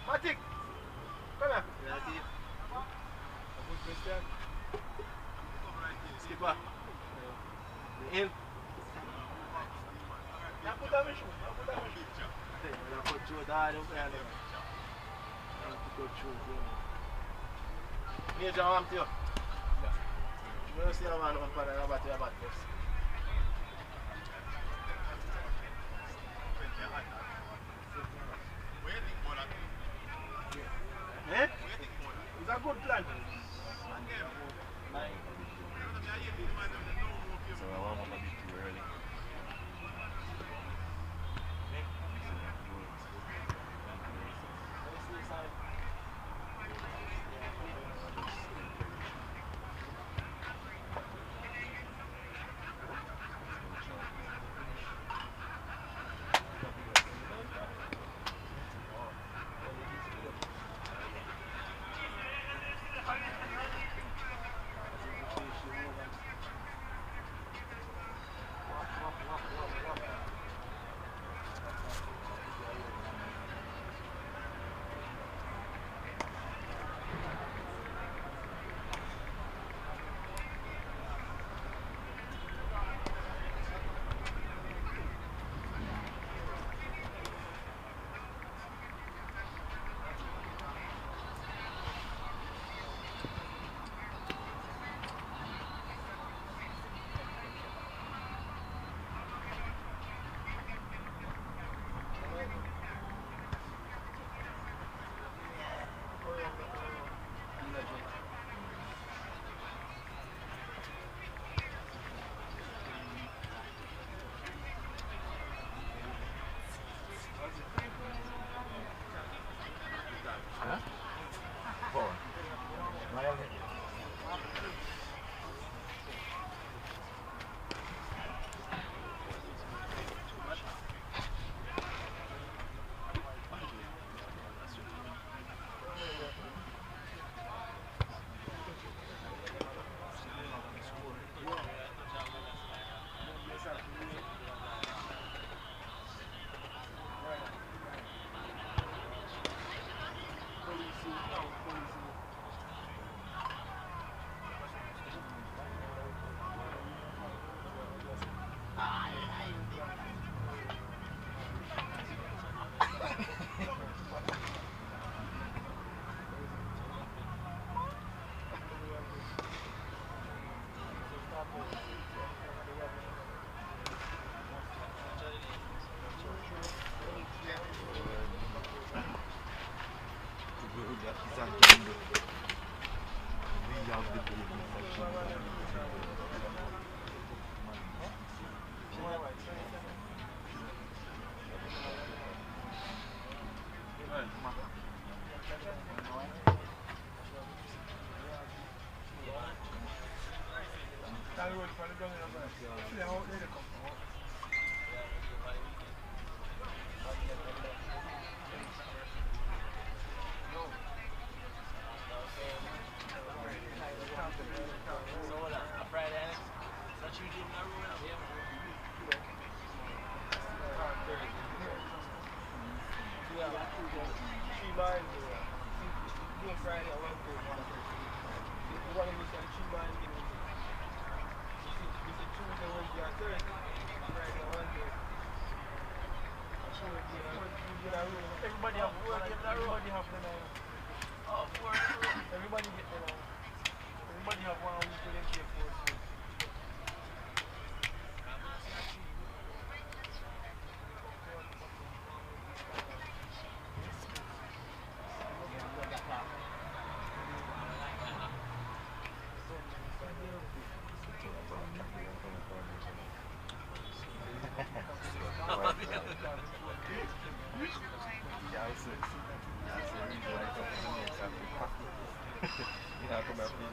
Matic, come here. Skipper. In. Now put down my shoe. Now put through that. Major arm to you. You don't see a man on fire about your back. Eh? It's a good plan. So I want to be too early. Yeah, come back.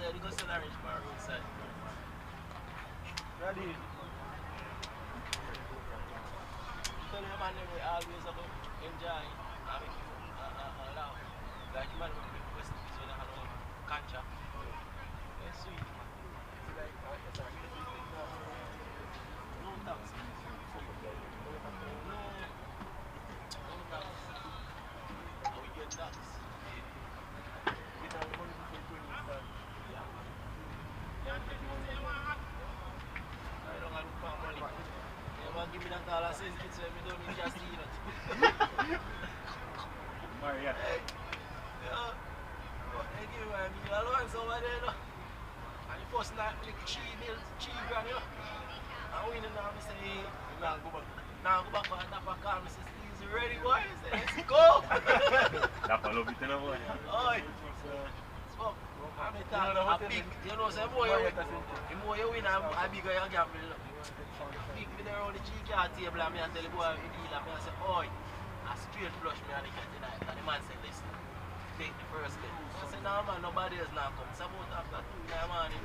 yeah, they go sell orange for roadside. Ready? Tell your man they always about enjoying and make you laugh. Like man will make West Indies when they have no contract. It's sweet. It's like, No tax. No tax. How we get tax? you know, money before you start. Yeah. Yeah, take money. I don't have to pay money. You man give me that dollar cents, kids, so me don't need just steal it. Maria. Hey, yeah. They give me my meal allowance over there, no? And the first night, me like 3 grand, you know? And when you know, me say, hey, now go back. Now go back for a tap of car, me say, Steve's ready, boy. I say, let's go. That's a love it, you know, boy. Oi. Smoke. I'm a talk, a big, you know, say, the more you win, a bigger you gamble. Big me there on the G-card table, and me and tell the boy, me deal, and me say, oi. A straight flush me and the cat tonight. And the man said, listen, take the first bet. I said, no man, nobody else now come. It's about after 2 in the morning.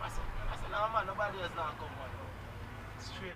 I said, no man, nobody else now come, man. Straight.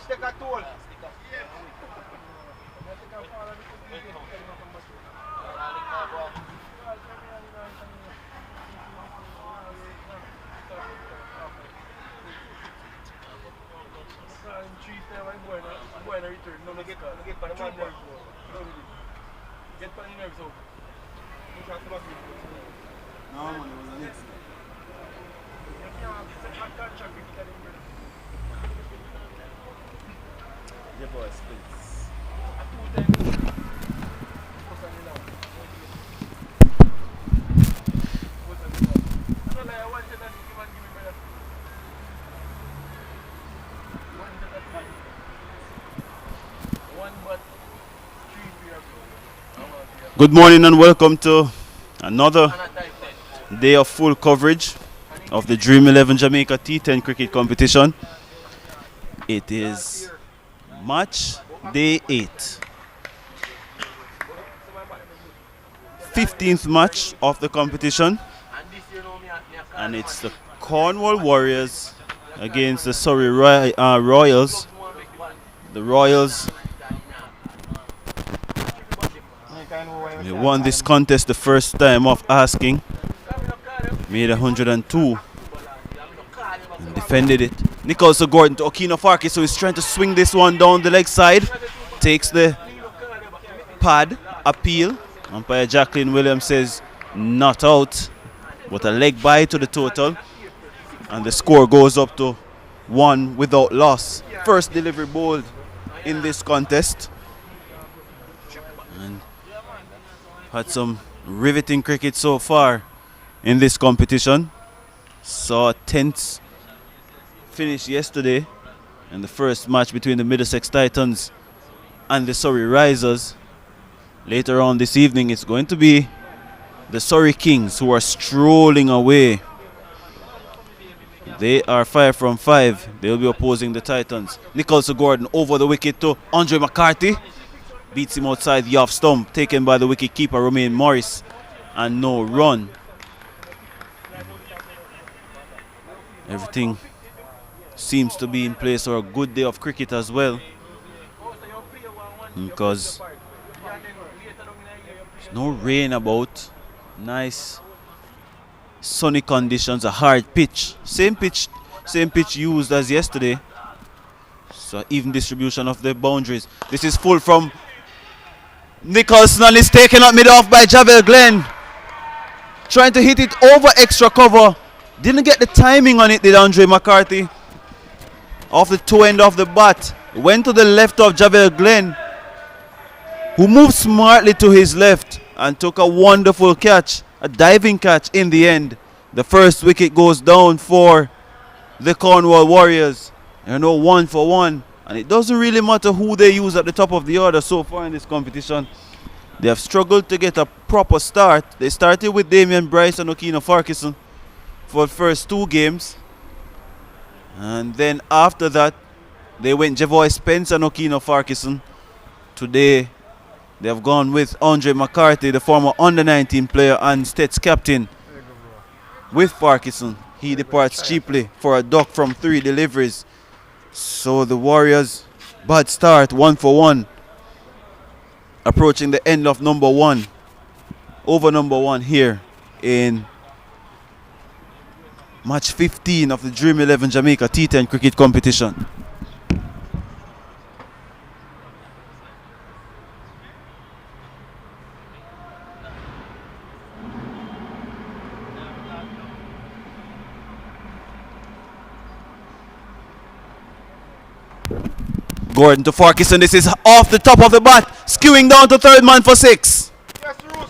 take a toll. No, man, it was an accident. Yeah, boy, splits. Good morning and welcome to another day of full coverage of the Dream 11 Jamaica T-10 cricket competition. It is match day 8. 15th match of the competition, and it's the Cornwall Warriors against the Surrey Royals. The Royals, they won this contest the first time off asking, made 102 and defended it. Nicholson Gordon to Okino Farkis, so he's trying to swing this one down the leg side, takes the pad, appeal. Umpire Jacqueline Williams says not out, but a leg bye to the total, and the score goes up to 1 without loss. First delivery bowled in this contest, and had some riveting cricket so far in this competition. Saw a tense finish yesterday in the first match between the Middlesex Titans and the Surrey Risers. Later on this evening, it's going to be the Surrey Kings who are strolling away. They are 5 from 5. They'll be opposing the Titans. Nicholson Gordon over the wicket to Andre McCarthy. Beats him outside the off stump, taken by the wicket keeper Romain Morris, and no run. Everything seems to be in place for a good day of cricket as well, because there's no rain about. Nice sunny conditions, a hard pitch. Same pitch used as yesterday. So even distribution of the boundaries. This is full from Nicholson, and is taken up mid-off by Javel Glenn. Trying to hit it over extra cover. Didn't get the timing on it, did Andre McCarthy. Off the toe end of the bat. Went to the left of Javel Glenn, who moved smartly to his left and took a wonderful catch, a diving catch in the end. The first wicket goes down for the Cornwall Warriors. They're now 1 for 1. And it doesn't really matter who they use at the top of the order so far in this competition. They have struggled to get a proper start. They started with Damian Bryce and Okino Farkison for the first 2 games. And then after that, they went Javoy Spence and Okino Farkison. Today, they have gone with Andre McCarthy, the former under-19 player and Stets captain, with Farkison. He departs cheaply for a duck from 3 deliveries. So the Warriors, bad start, 1 for 1. Approaching the end of number 1. Over number 1 here in match 15 of the Dream 11 Jamaica T10 cricket competition. Gordon to Farkison. This is off the top of the bat, skewing down to third man for 6.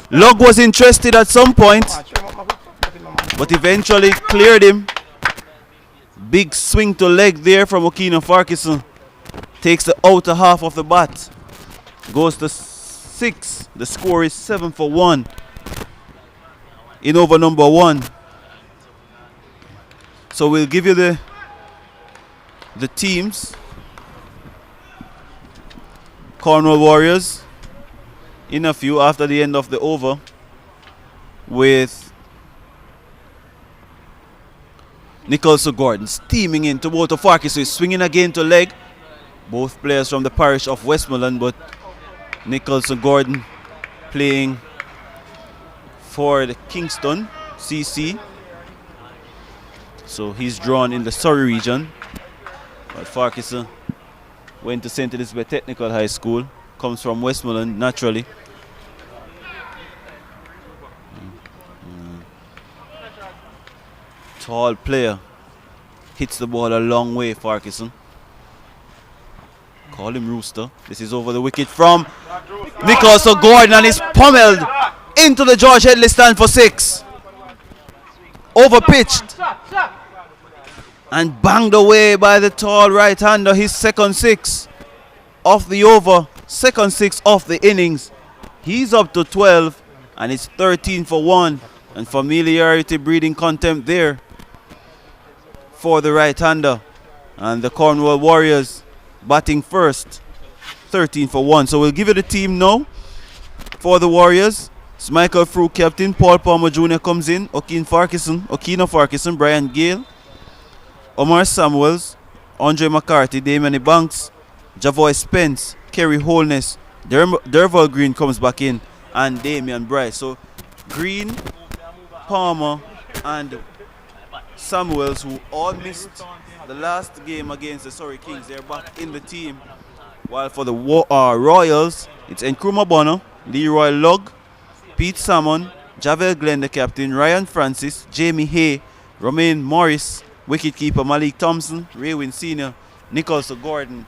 Lug was interested at some point, but eventually cleared him. Big swing to leg there from Okino Farkison. Takes the outer half of the bat. Goes to 6. The score is 7 for 1 in over number 1. So we'll give you the teams. Cornwall Warriors in a few after the end of the over, with Nicholson Gordon steaming in to Walter Farkis, so he's swinging again to leg. Both players from the parish of Westmoreland, but Nicholson Gordon playing for the Kingston CC. So he's drawn in the Surrey region. But Farquharson went to St. Elizabeth Technical High School. Comes from Westmoreland naturally. Tall player. Hits the ball a long way, Farquharson. Call him Rooster. This is over the wicket from Nicholson Gordon, and is pummeled into the George Headley stand for 6. Overpitched and banged away by the tall right-hander. His second 6 off the over, second 6 off the innings. He's up to 12 and it's 13 for 1. And familiarity breeding contempt there for the right-hander. And the Cornwall Warriors batting first, 13 for 1. So we'll give you the team now for the Warriors. It's Michael Fruit captain, Paul Palmer Jr. comes in, Okina Farquharson, Brian Gale, Omar Samuels, Andre McCarthy, Damien Banks, Javoy Spence, Kerry Holness, Derval Green comes back in, and Damian Bryce. So Green, Palmer, and Samuels, who all missed the last game against the Surrey Kings, they're back in the team. While for the Royals, it's Nkrumah Bono, Leroy Lugg, Pete Salmon, Javel Glenn the captain, Ryan Francis, Jamie Hay, Romain Morris, wicketkeeper Malik Thompson, Raywin Sr., Nicholson Gordon,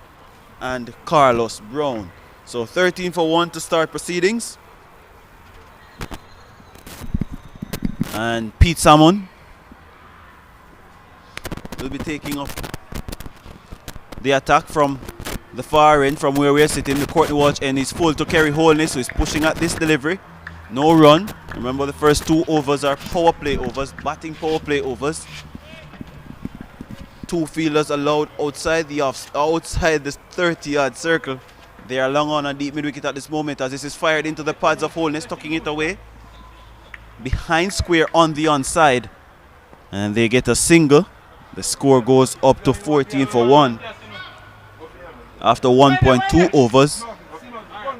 and Carlos Brown. So 13 for 1 to start proceedings. And Pete Salmon will be taking up the attack from the far end, from where we are sitting. The Courtney Walsh end is full to Kerry Holness, who is pushing at this delivery. No run. Remember, the first 2 overs are power play overs, batting power play overs. 2 fielders allowed outside the 30-yard circle. They are long on a deep mid wicket at this moment, as this is fired into the pads of Holness, tucking it away behind square on the onside, and they get a single. The score goes up to 14 for 1 after 1.2 overs.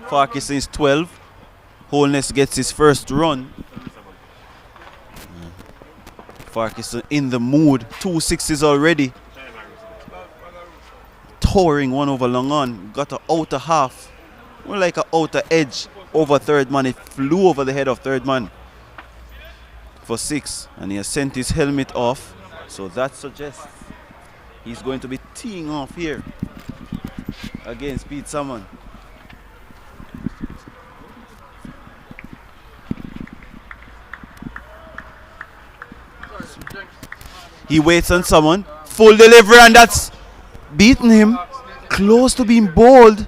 Farquharson is 12. Holness gets his first run. Farquharson in the mood. 2 6s already. Towering one over long on. Got an outer half. More like an outer edge over third man. It flew over the head of third man for 6. And he has sent his helmet off. So that suggests he's going to be teeing off here against Pete Salmon. He waits on someone. Full delivery, and that's beaten him. Close to being bowled.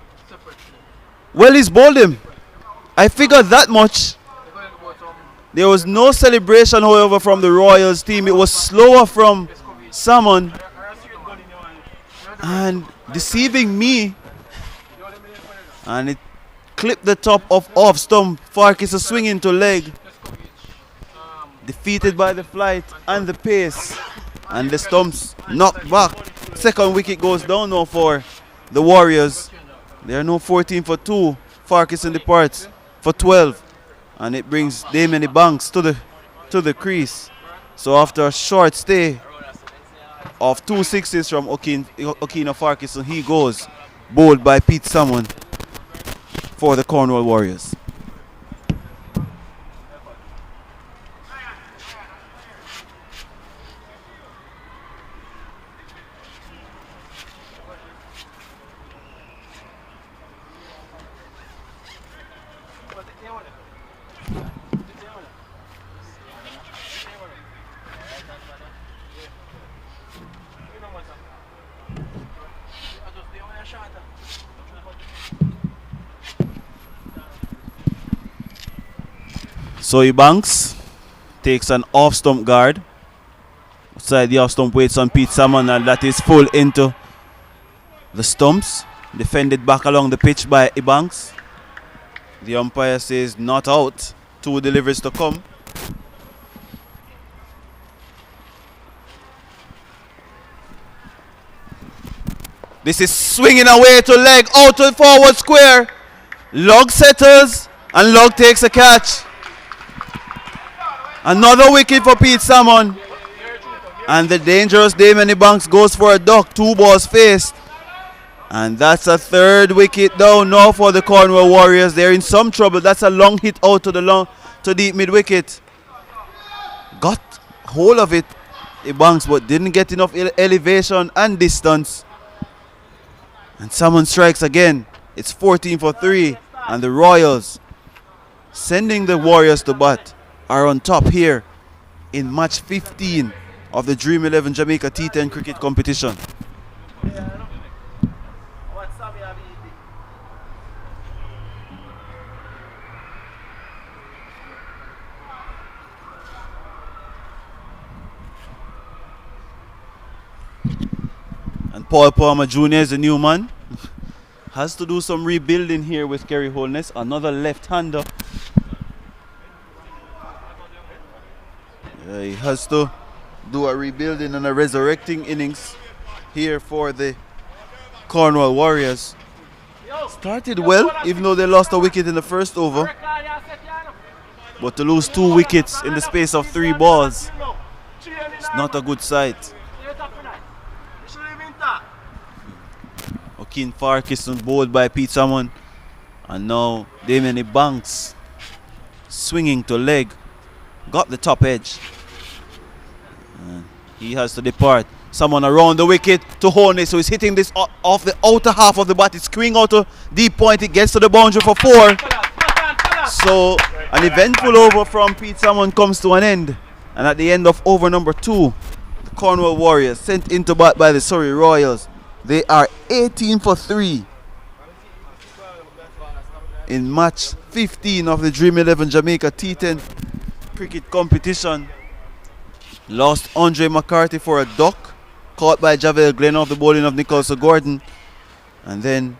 Well, he's bowled him. I figured that much. There was no celebration, however, from the Royals team. It was slower from Salmon. And deceiving me. And it clipped the top of off stump. Farquharson swinging to leg. Defeated by the flight and the pace. And the stumps knocked back. Second wicket goes down now for the Warriors. They are now 14 for 2. Farquharson departs for 12. And it brings Damien Banks to the crease. So after a short stay of 2 6s from Okina Farquharson, he goes bowled by Pete Salmon for the Cornwall Warriors. So Banks takes an off-stump guard. Outside the off-stump waits on Pete Salmon, and that is full into the stumps. Defended back along the pitch by Banks. The umpire says not out. 2 deliveries to come. This is swinging away to leg, out to the forward square. Log settles and Log takes a catch. Another wicket for Pete Salmon. And the dangerous Damien Banks goes for a duck. 2 balls faced. And that's a 3rd wicket down now for the Cornwall Warriors. They're in some trouble. That's a long hit out to deep mid wicket. Got hold of it, Banks, but didn't get enough elevation and distance. And Salmon strikes again. It's 14 for 3. And the Royals, sending the Warriors to bat, are on top here in match 15 of the Dream 11 Jamaica T-10 cricket competition. And Paul Palmer Jr. is the new man. Has to do some rebuilding here with Kerry Holness. Another left-hander. He has to do a rebuilding and a resurrecting innings here for the Cornwall Warriors. Started well, even though they lost a wicket in the first over. But to lose 2 wickets in the space of 3 balls, it's not a good sight. Keen Farkison bowled by Pete Salmon, and now Damien Banks swinging to leg, got the top edge, and he has to depart. Someone around the wicket to Honey, so he's hitting this off the outer half of the bat. It's screening out to deep point. It gets to the boundary for 4. So an eventful over from Pete Salmon comes to an end, and at the end of over number 2, the Cornwall Warriors sent into bat by the Surrey Royals. They are 18 for 3 in match 15 of the Dream 11 Jamaica T10 cricket competition. Lost Andre McCarthy for a duck, caught by Javel Glenn off the bowling of Nicholas Gordon. And then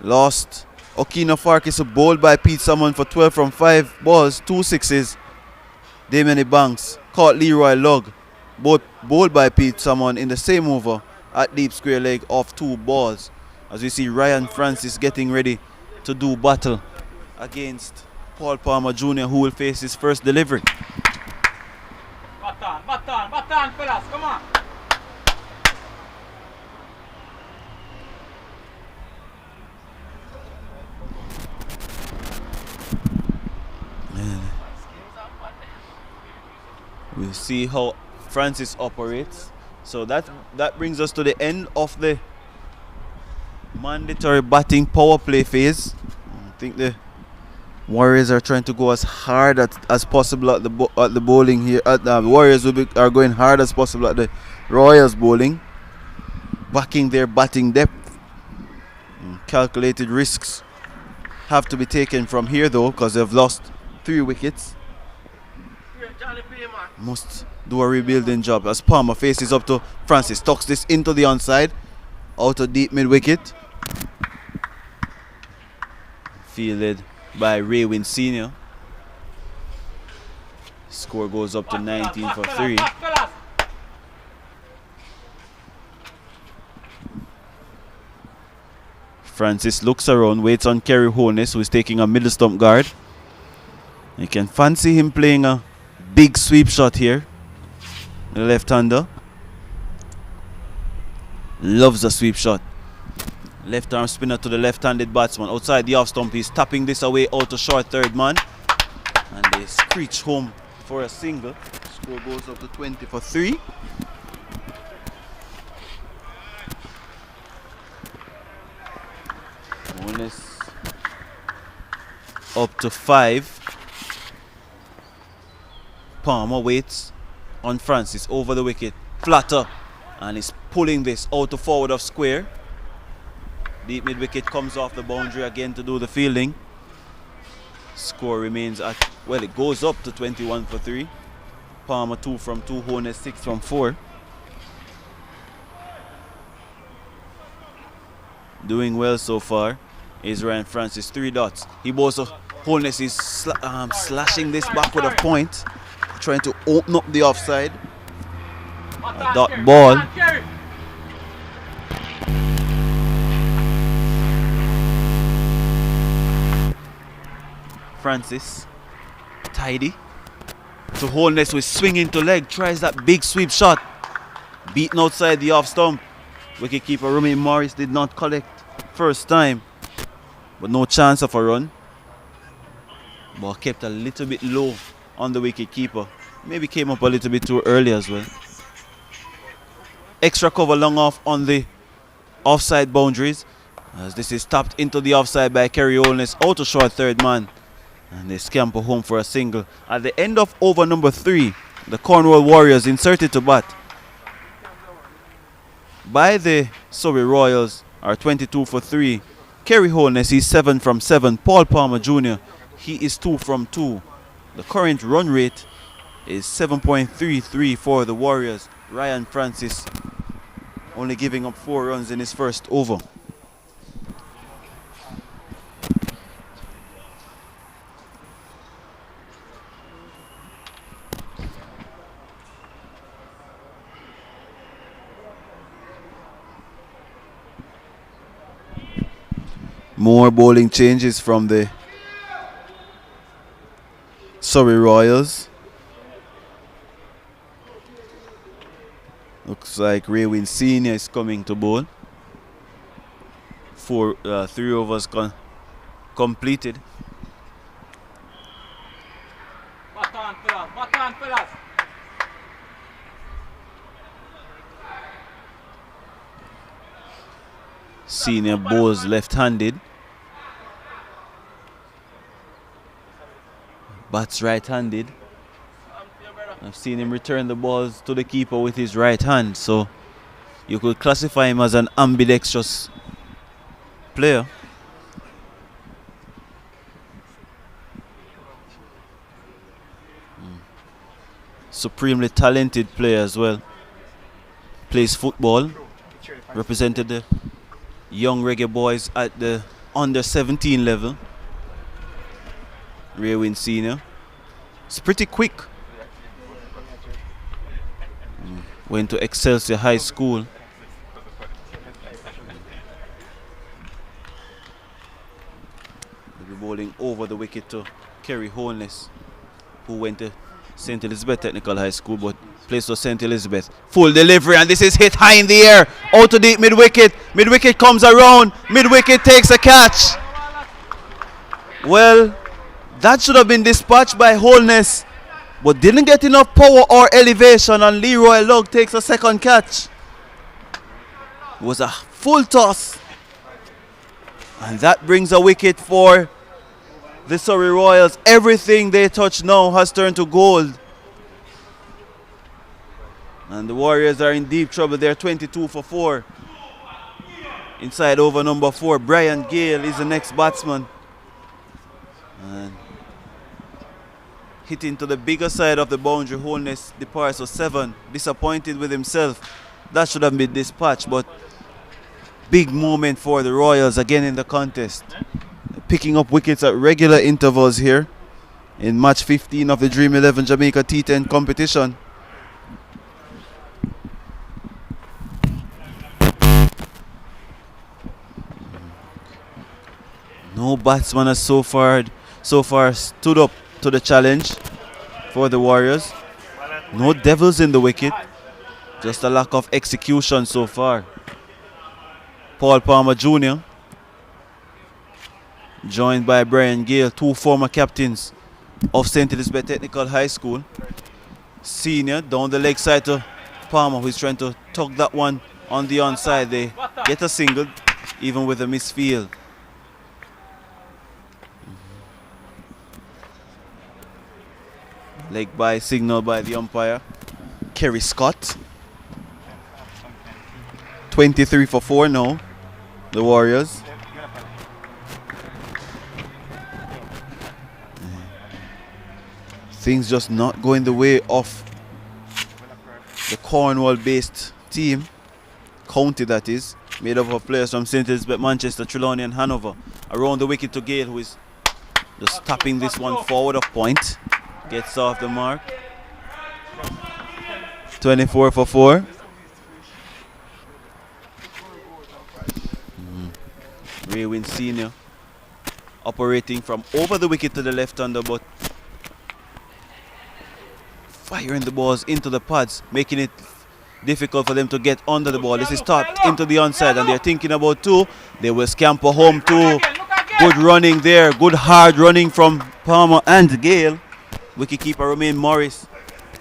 lost Okina Farkis, bowled by Pete Salmon for 12 from 5 balls, 2 sixes. Damien Banks caught Leroy Lugg, both bowled by Pete Salmon in the same over at deep square leg off 2 balls. As we see Ryan Francis getting ready to do battle against Paul Palmer Jr., who will face his first delivery. Baton, fellas, come on. And we'll see how Francis operates. So that brings us to the end of the mandatory batting power play phase. I think the Warriors are trying to go as hard as possible at the bowling here. The Warriors are going hard as possible at the Royals bowling, backing their batting depth. Calculated risks have to be taken from here though, because they've lost 3 wickets. Must do a rebuilding job as Palmer faces up to Francis, tucks this into the onside, out of deep mid wicket, fielded by Raywin Senior. Score goes up to 19 for 3. Francis looks around, waits on Kerry Holness, who is taking a middle stump guard. You can fancy him playing a big sweep shot here. The left-hander loves a sweep shot. Left arm spinner to the left-handed batsman. Outside the off stump, he's tapping this away out to short third man. And they screech home for a single. Score goes up to 20 for 3. Holness up to 5. Palmer waits on Francis over the wicket, flatter, and is pulling this out to forward of square. Deep mid wicket comes off the boundary again to do the fielding. Score remains at, well, it goes up to 21 for 3. Palmer 2 from 2, Holness 6 from 4. Doing well so far is Ryan Francis, 3 dots. He bowls a Holness is slashing this back with a point, trying to open up the offside. A dot ball. Francis. Tidy. To Holness with swinging to leg. Tries that big sweep shot. Beaten outside the off stump. Wicketkeeper Romain Morris did not collect first time. But no chance of a run. Ball kept a little bit low on the wicketkeeper. Maybe came up a little bit too early as well. Extra cover long off on the offside boundaries. As this is tapped into the offside by Kerry Holness. Out to short third man. And they scamper home for a single. At the end of over number 3, the Cornwall Warriors inserted to bat by the Surrey Royals are 22 for 3. Kerry Holness, he's 7 from 7. Paul Palmer Jr., he is 2 from 2. The current run rate is 7.33 for the Warriors. Ryan Francis only giving up 4 runs in his first over. More bowling changes from the Surrey Royals. Looks like Raywin Senior is coming to bowl. 3 overs completed. Baton, fellas. Senior bowls left-handed. Bats right-handed. I've seen him return the balls to the keeper with his right hand, so you could classify him as an ambidextrous player. Supremely talented player as well. Plays football. Represented the young reggae boys at the under 17 level. Raywin Senior. It's pretty quick. Went to Excelsior High School. We'll be bowling over the wicket to Kerry Holness, who went to St. Elizabeth Technical High School but plays for St. Elizabeth. Full delivery, and this is hit high in the air. Out to deep mid-wicket. Mid-wicket comes around. Mid-wicket takes a catch. Well, that should have been dispatched by Holness, but didn't get enough power or elevation, and Leroy Lugg takes a second catch. It was a full toss. And that brings a wicket for the Surrey Royals. Everything they touch now has turned to gold. And the Warriors are in deep trouble. They're 22 for 4. Inside over number 4, Brian Gale is the next batsman. And hitting to the bigger side of the boundary, Holness departs for 7. Disappointed with himself. That should have been dispatched, but big moment for the Royals again in the contest. Picking up wickets at regular intervals here in match 15 of the Dream 11 Jamaica T-10 competition. No batsman has so far stood up to the challenge for the Warriors. No devils in the wicket, just a lack of execution so far. Paul Palmer Jr. joined by Brian Gale, 2 former captains of St. Elizabeth Technical High School. Senior down the leg side to Palmer, who's trying to tug that one on the onside. They get a single even with a misfield. Leg by signal by the umpire. Kerry Scott. 23 for 4 now, the Warriors. Things just not going the way of the Cornwall-based team, county that is, made up of players from St. Elizabeth, Manchester, Trelawney and Hanover. Around the wicket to Gale, who is just tapping this one forward off point. Gets off the mark. 24 for 4. Raywin Senior operating from over the wicket to the left-hander, but firing the balls into the pads, making it difficult for them to get under the ball. This is tapped into the onside, and they're thinking about 2. They will scamper home 2. Good running there, good hard running from Palmer and Gale. Wicketkeeper Romain Morris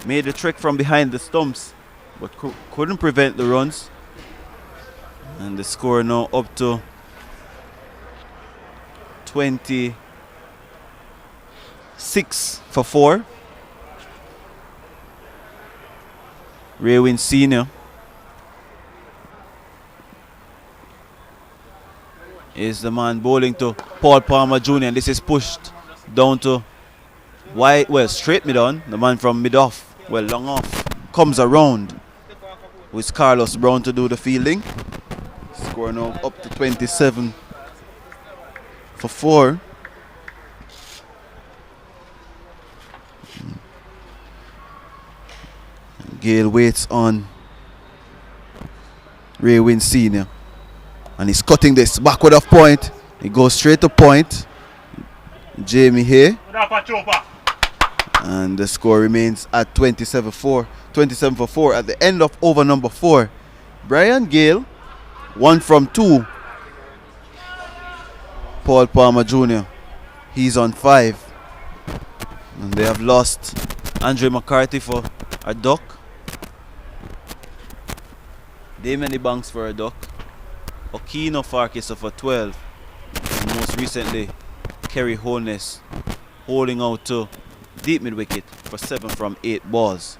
made the trick from behind the stumps, but couldn't prevent the runs. And the score now up to 26 for 4. Raywin Senior is the man bowling to Paul Palmer Jr. and this is pushed down to wide, well, straight mid on. The man from mid off, well, long off, comes around with Carlos Brown to do the fielding. Score now up to 27 for 4. Gale waits on Raywin Senior. And he's cutting this backward of point. He goes straight to point. Jamie here. And the score remains at 27 for 4 at the end of over number 4. Brian Gale, 1 from 2. Paul Palmer Jr., he's on 5. And they have lost Andre McCarthy for a duck. Damien Banks for a duck. Okino Farkis for 12. And most recently, Kerry Holness holding out to deep mid wicket for 7 from 8 balls.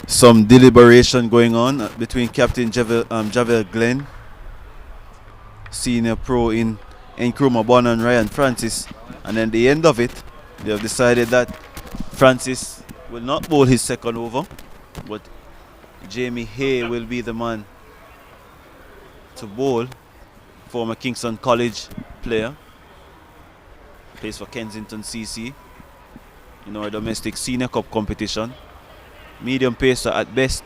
Some deliberation going on between Captain Javel Glenn, Senior Pro in Nkrumah Bonner and Ryan Francis, and then the end of it, they have decided that Francis will not bowl his second over, but Jamie Hay will be the man to bowl. Former Kingston College player, plays for Kensington CC in our domestic Senior Cup competition. Medium pacer at best.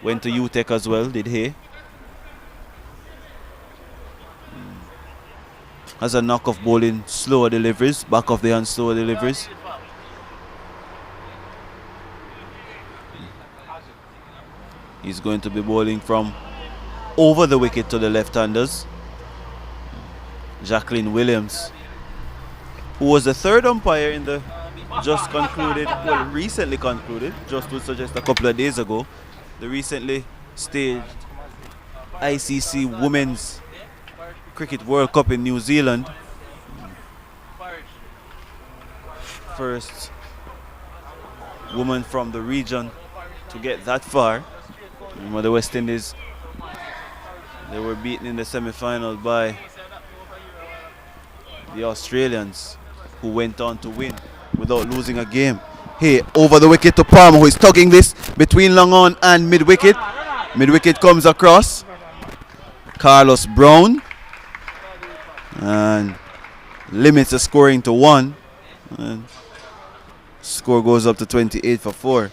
Went to UTEC as well, did he? Has a knock of bowling slower deliveries, back of the hand slower deliveries. He's going to be bowling from over the wicket to the left-handers. Jacqueline Williams, who was the third umpire in the just concluded, well, recently concluded, just to suggest a couple of days ago, the recently staged ICC Women's Cricket World Cup in New Zealand. First woman from the region to get that far. Remember the West Indies, they were beaten in the semi-final by the Australians, who went on to win without losing a game. Hey, over the wicket to Palmer, who is tugging this between long on and mid wicket. Mid wicket comes across. Carlos Brown and limits the scoring to 1. And score goes up to 28 for 4.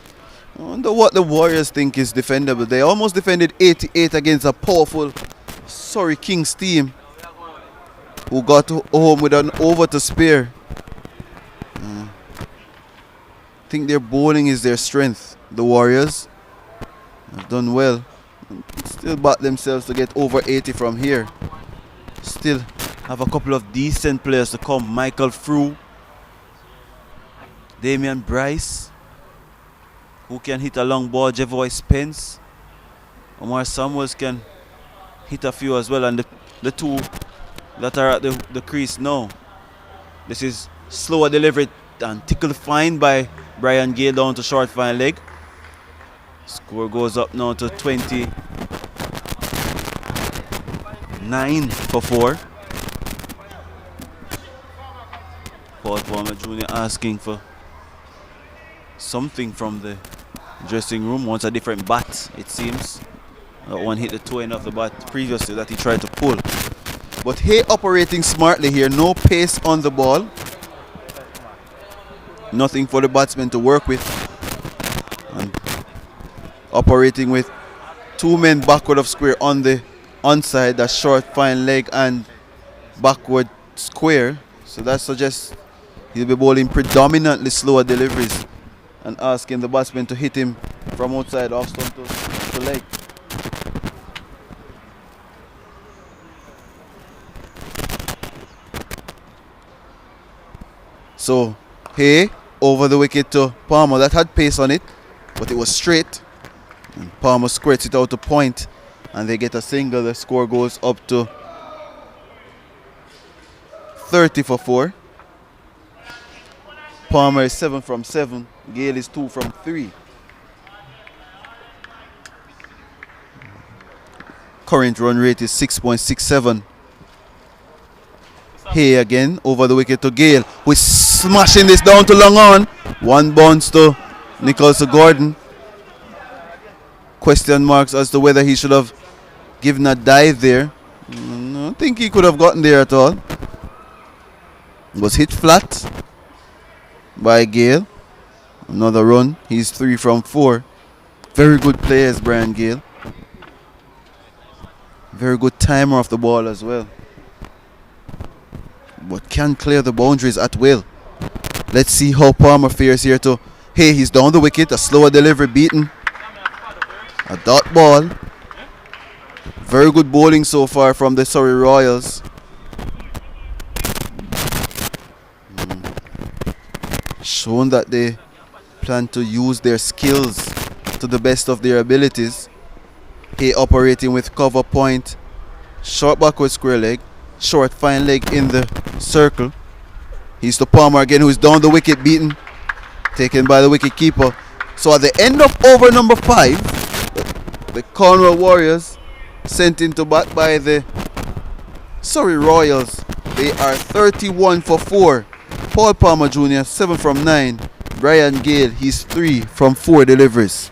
I wonder what the Warriors think is defendable. They almost defended 88 against a powerful Surrey Kings team, who got home with an over to spare. I think their bowling is their strength. The Warriors have done well. Still back themselves to get over 80 from here. Still have a couple of decent players to come. Michael Frew, Damian Bryce, who can hit a long ball. Jevoy Spence, Omar Samuels can hit a few as well. And the two that are at the crease now. This is slower delivery and tickled fine by Brian Gale down to short fine leg. Score goes up now to 29 for 4. Paul Palmer Jr. asking for something from the dressing room. Wants a different bat, it seems. That one hit the toe end of the bat previously that he tried to pull. But Hay operating smartly here. No pace on the ball. Nothing for the batsman to work with. And operating with 2 men backward of square on the onside. That's short, fine leg and backward square. So that suggests he'll be bowling predominantly slower deliveries and asking the batsman to hit him from outside off stump to leg. So Hay over the wicket to Palmer. That had pace on it, but it was straight. And Palmer squirts it out to point, and they get a single. The score goes up to 30 for 4. Palmer is 7 from 7. Gale is 2 from 3. Current run rate is 6.67. Hay again over the wicket to Gale, who is smashing this down to long on. 1 bounce to Nicholson Gordon. Question marks as to whether he should have given a dive there. I don't think he could have gotten there at all. Was hit flat by Gale. Another run. He's 3 from 4. Very good players, Brian Gale. Very good timer of the ball as well. But can clear the boundaries at will. Let's see how Palmer fares here to Hay. He's down the wicket. A slower delivery beaten. A dot ball. Very good bowling so far from the Surrey Royals. Shown that they plan to use their skills to the best of their abilities. Hay operating with cover point. Short backward square leg. Short fine leg in the circle. He's to Palmer again, who is down the wicket beaten. Taken by the wicket keeper. So at the end of over number 5, the Cornwall Warriors sent into bat by the Surrey Royals. They are 31 for 4. Paul Palmer Jr. 7 from 9. Brian Gale, he's 3 from 4 deliveries.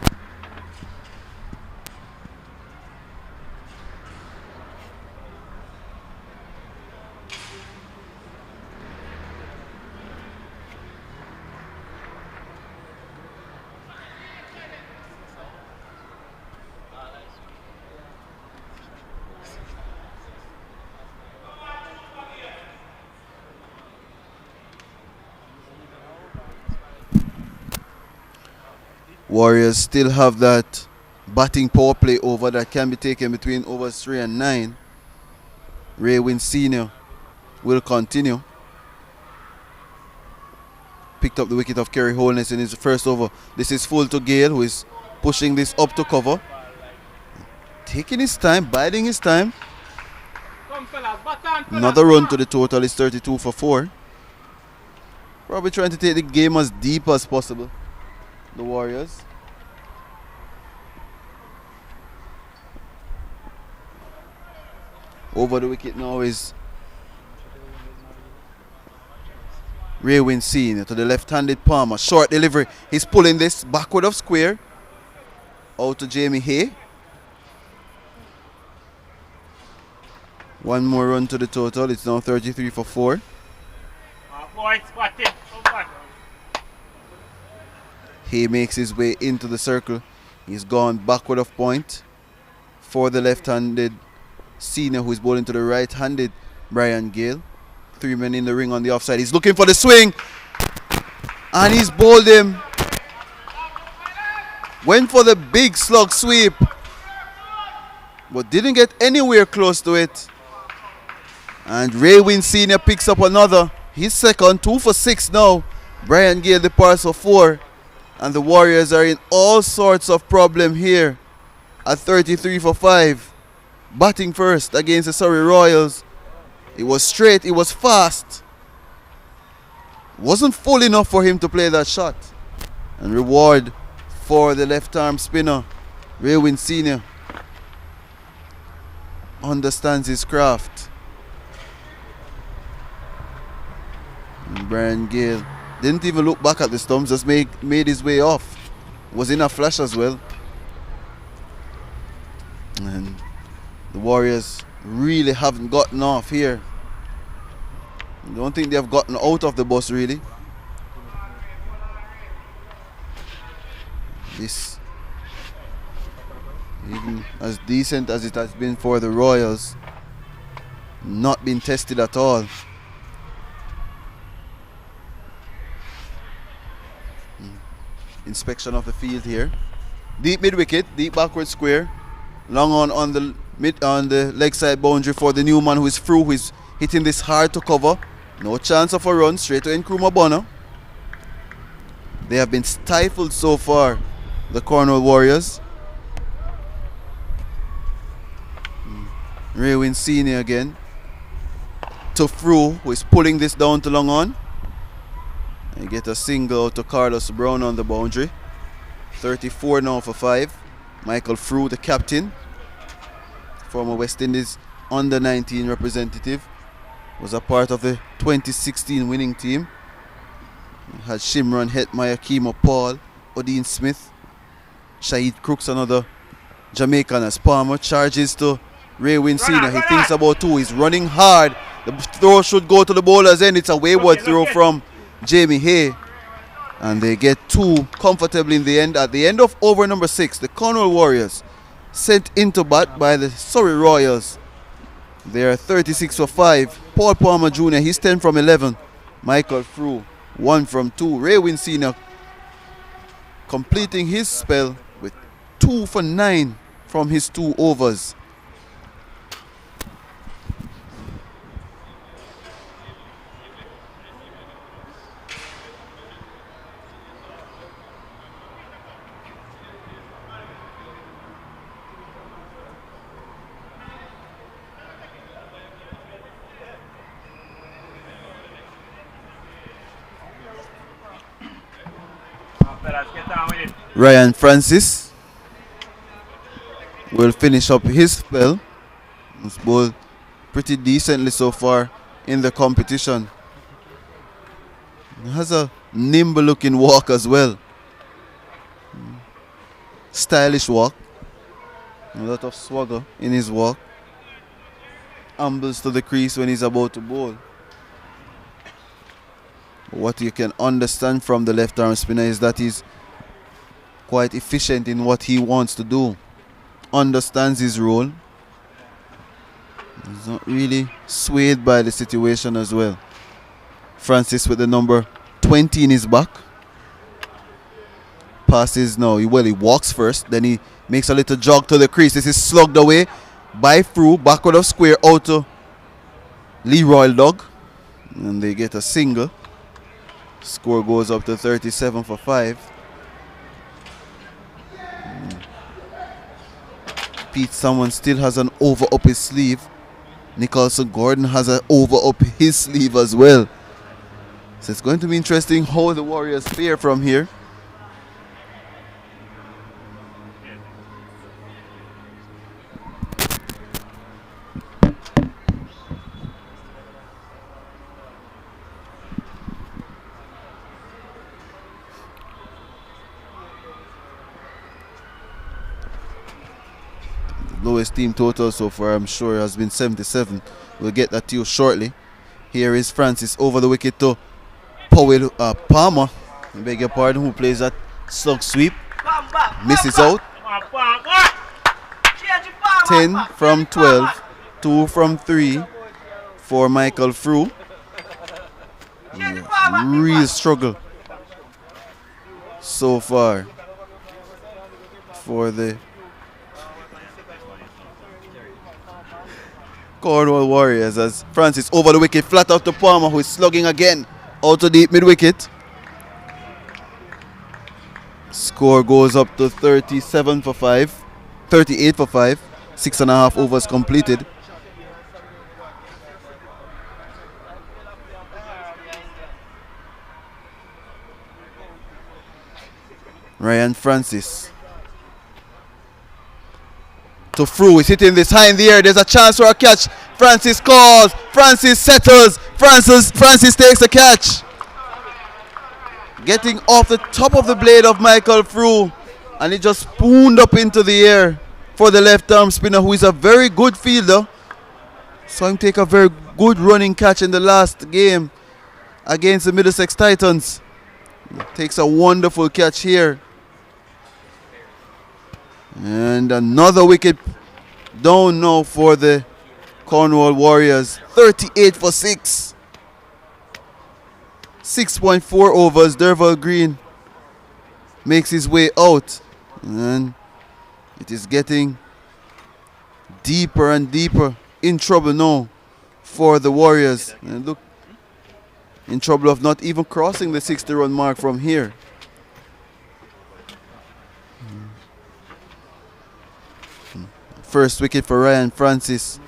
Warriors still have that batting power play over that can be taken between overs 3 and 9. Ray Wynn Sr. will continue. Picked up the wicket of Kerry Holness in his first over. This is full to Gale, who is pushing this up to cover. Taking his time, biding his time. Another run to the total is 32 for 4. Probably trying to take the game as deep as possible. The Warriors. Over the wicket now is Ray Wynn Sr. to the left-handed Palmer. Short delivery. He's pulling this backward of square. Out to Jamie Hay. 1 more run to the total. It's now 33 for 4. Hay makes his way into the circle. He's gone backward of point for the left-handed Senior, who is bowling to the right-handed Brian Gale. 3 men in the ring on the offside. He's looking for the swing, and he's bowled him. Went for the big slug sweep, but didn't get anywhere close to it. And Ray Wynn Senior picks up another. He's second, 2 for 6 now. Brian Gale the pass for 4. And the Warriors are in all sorts of problem here at 33 for 5. Batting first against the Surrey Royals. It was straight, it was fast. Wasn't full enough for him to play that shot. And reward for the left arm spinner, Ray Wynn Sr. understands his craft. And Brian Gale didn't even look back at the stumps, just made his way off. was in a flash as well. And the Warriors really haven't gotten off here. I don't think they have gotten out of the bus really. This, even as decent as it has been for the Royals, not been tested at all. Inspection of the field here. Deep mid wicket, deep backward square. Long on the leg side boundary for the new man who is through, who is hitting this hard to cover. No chance of a run, straight to Nkrumah Bonner. They have been stifled so far, the Cornwall Warriors. Raywin Senior again. To Frew, who is pulling this down to long on. And get a single to Carlos Brown on the boundary. 34 now for 5. Michael Frew, the captain, former West Indies under 19 representative, was a part of the 2016 winning team. Had Shimron, Hetmeyer, Kemo Paul, Odin Smith, Shahid Crooks, another Jamaican as Palmer. Charges to Raywin Senior. He thinks about 2. He's running hard. The throw should go to the bowler's end. It's a wayward throw from Jamie Hay. And they get 2 comfortably in the end. At the end of over number 6, the Cornwall Warriors sent into bat by the Surrey Royals. They are 36 for 5. Paul Palmer Jr., he's 10 from 11. Michael Frew, 1 from 2. Raywin Senior completing his spell with 2 for 9 from his 2 overs. Ryan Francis will finish up his spell. He's bowled pretty decently so far in the competition. He has a nimble looking walk as well. Stylish walk. A lot of swagger in his walk. Ambles to the crease when he's about to bowl. What you can understand from the left arm spinner is that he's quite efficient in what he wants to do. Understands his role. He's not really swayed by the situation as well. Francis with the number 20 in his back. Passes now. He walks first. Then he makes a little jog to the crease. This is slugged away by Frew. Backward of square out to Leroy Dog. And they get a single. Score goes up to 37 for 5. Pete Someone still has an over up his sleeve. Nicholson Gordon has an over up his sleeve as well. So it's going to be interesting how the Warriors fare from here. Lowest team total so far, I'm sure, has been 77. We'll get that to you shortly. Here is Francis over the wicket to Palmer, I beg your pardon, who plays that slug sweep. Misses out. 10 from 12, 2 from 3 for Michael Frew. Real struggle so far for the Cornwall Warriors, as Francis over the wicket, flat out to Palmer, who is slugging again out to deep mid wicket. Score goes up to 37 for 5, 38 for 5, 6.5 overs completed. Ryan Francis to Frew, is hitting this high in the air. There's a chance for a catch. Francis calls. Francis settles. Francis takes a catch. Getting off the top of the blade of Michael Frew. And it just spooned up into the air for the left arm spinner, who is a very good fielder. Saw him take a very good running catch in the last game against the Middlesex Titans. Takes a wonderful catch here. And another wicket down now for the Cornwall Warriors. 38 for 6. 6.4 overs. Derval Green makes his way out. And it is getting deeper and deeper in trouble now for the Warriors. And look, in trouble of not even crossing the 60-run mark from here. First wicket for Ryan Francis.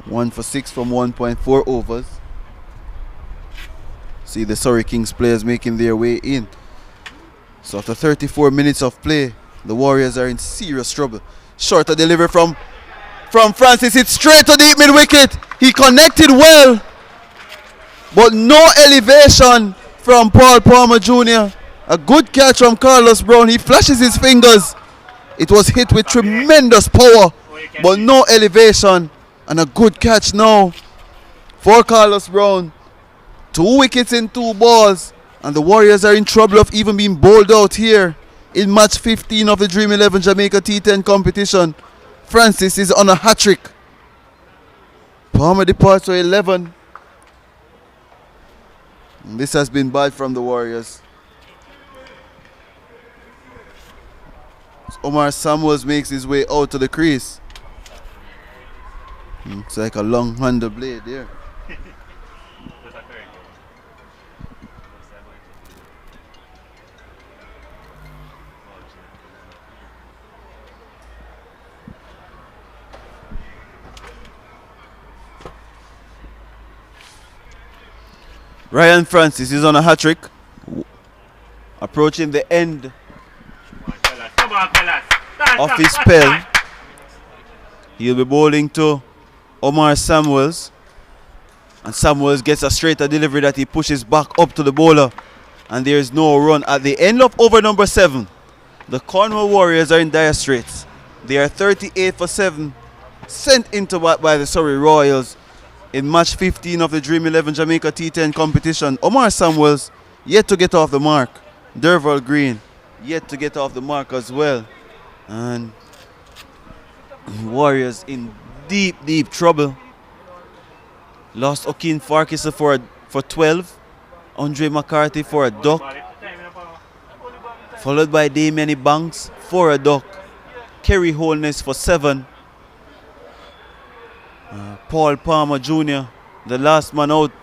One for 6 from 1.4 overs. See the Surrey Kings players making their way in. So after 34 minutes of play, the Warriors are in serious trouble. Shorter delivery from Francis. It's straight to deep mid wicket. He connected well, but no elevation from Paul Palmer Jr. A good catch from Carlos Brown. He flashes his fingers. It was hit with tremendous power, but no elevation. And a good catch now for Carlos Brown. 2 wickets in 2 balls. And the Warriors are in trouble of even being bowled out here in match 15 of the Dream 11 Jamaica T-10 competition. Francis is on a hat-trick. Palmer departs for 11. And this has been bad from the Warriors. Omar Samuels makes his way out to the crease. Looks like a long handle blade there. Ryan Francis is on a hat-trick, approaching the end of his spell. He'll be bowling to Omar Samuels, and Samuels gets a straighter delivery that he pushes back up to the bowler, and there is no run. At the end of over number 7, the Cornwall Warriors are in dire straits. They are 38 for 7, sent into bat by the Surrey Royals in match 15 of the Dream 11 Jamaica T10 competition. Omar Samuels yet to get off the mark. Derval Green yet to get off the mark as well. And Warriors in deep trouble. Lost Okeen Farquharson for 12. Andre McCarthy for a duck. Followed by Damien Banks for a duck. Kerry Holness for 7. Paul Palmer Jr., the last man out,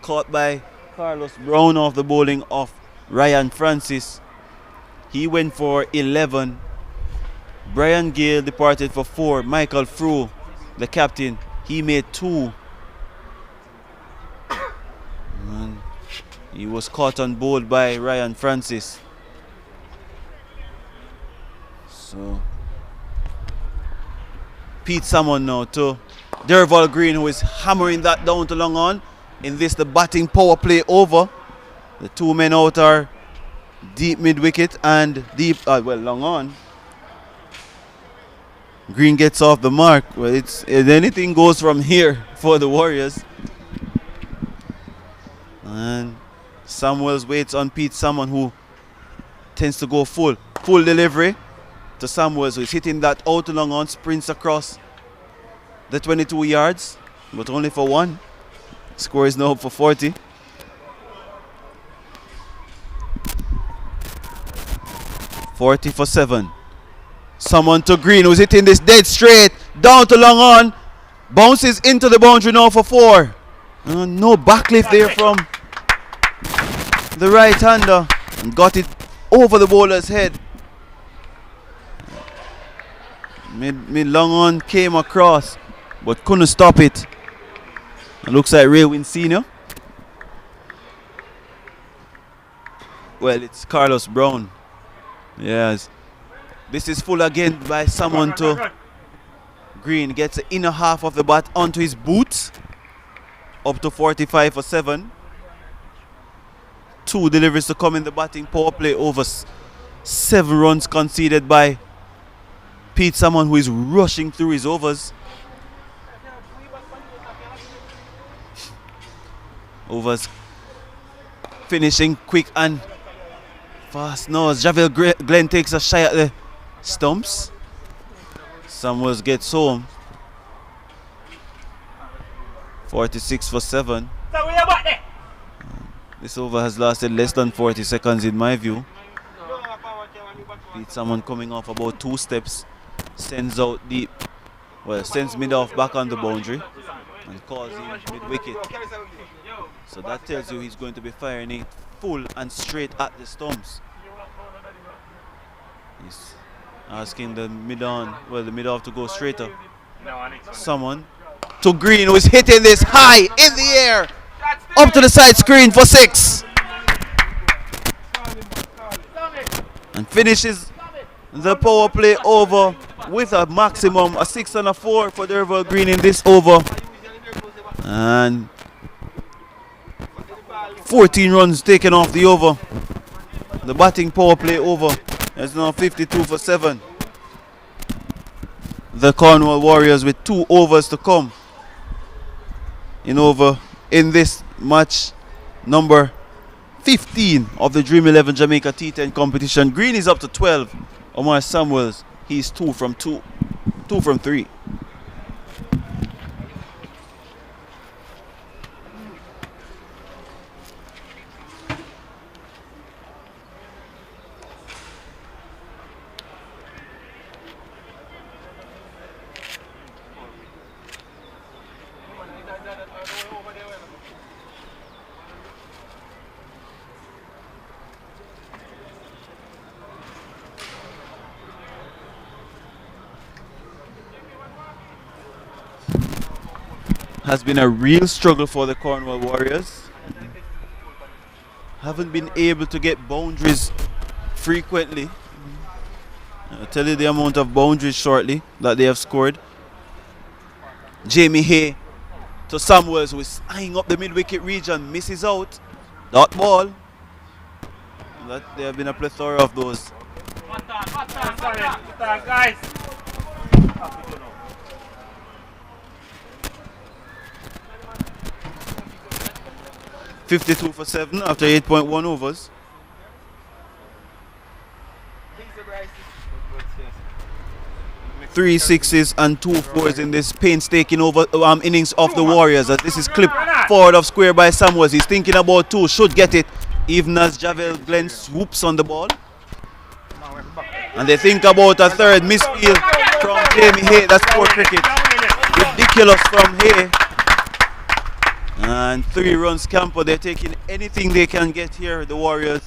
caught by Carlos Brown off the bowling of Ryan Francis. He went for 11. Brian Gale departed for 4. Michael Frew, the captain, he made 2. And he was caught on board by Ryan Francis. So Pete Salmon now to Derval Green, who is hammering that down to long on. In this, the batting power play over. The 2 men out are deep mid wicket and long on. Green gets off the mark. Well, it's anything goes from here for the Warriors. And Samuels waits on Pete Salmon, who tends to go full delivery to Samuels, who is hitting that out long on, sprints across the 22 yards, but only for 1. Score is now up for 40. (40 for 7). Someone to Green, who's hitting this dead straight down to long on, bounces into the boundary now for 4. No backlift there from the right-hander, and got it over the bowler's head. Mid long on came across, but couldn't stop it. It looks like Raywin Senior. Well, it's Carlos Brown. Yes. This is full again by someone to Green. Gets the inner half of the bat onto his boots. up to 45 for 7. 2 deliveries to come in the batting power play over 7 runs conceded by Pete Salmon, who is rushing through his overs. Overs finishing quick and fast. No, as Javel Glenn takes a shot at the stumps. Samuels gets home. 46 for 7. This over has lasted less than 40 seconds in my view. Pete Salmon coming off about 2 steps. Sends out deep. Well, sends mid-off back on the boundary and calls him mid-wicket. So that tells you he's going to be firing it full and straight at the stumps. He's asking the mid-on, well, the mid-off to go straighter. Someone to Green, who is hitting this high in the air, up to the side screen for 6. And finishes the power play over with a maximum, a 6 and a 4 for Derval Green in this over. And 14 runs taken off the over. The batting power play over is now 52 for 7. The Cornwall Warriors with 2 overs to come in this match number 15 of the Dream 11 Jamaica T-10 competition. Green is up to 12. Omar Samuels, he's 2 from 3. Has been a real struggle for the Cornwall Warriors. Haven't been able to get boundaries frequently. I'll tell you the amount of boundaries shortly that they have scored. Jamie Hay to Samuels, who is eyeing up the mid-wicket region, misses out. Dot ball. There have been a plethora of those. Guys. 52 for 7 after 8.1 overs. Three sixes and 2 fours in this painstaking innings of the Warriors. As this is clipped forward of square by Samuels. He's thinking about 2, should get it, even as Javel Glenn swoops on the ball. And they think about a third misfield from Jamie Hay. That's poor cricket. Ridiculous from Hay. And 3 runs camper. They're taking anything they can get here, the Warriors.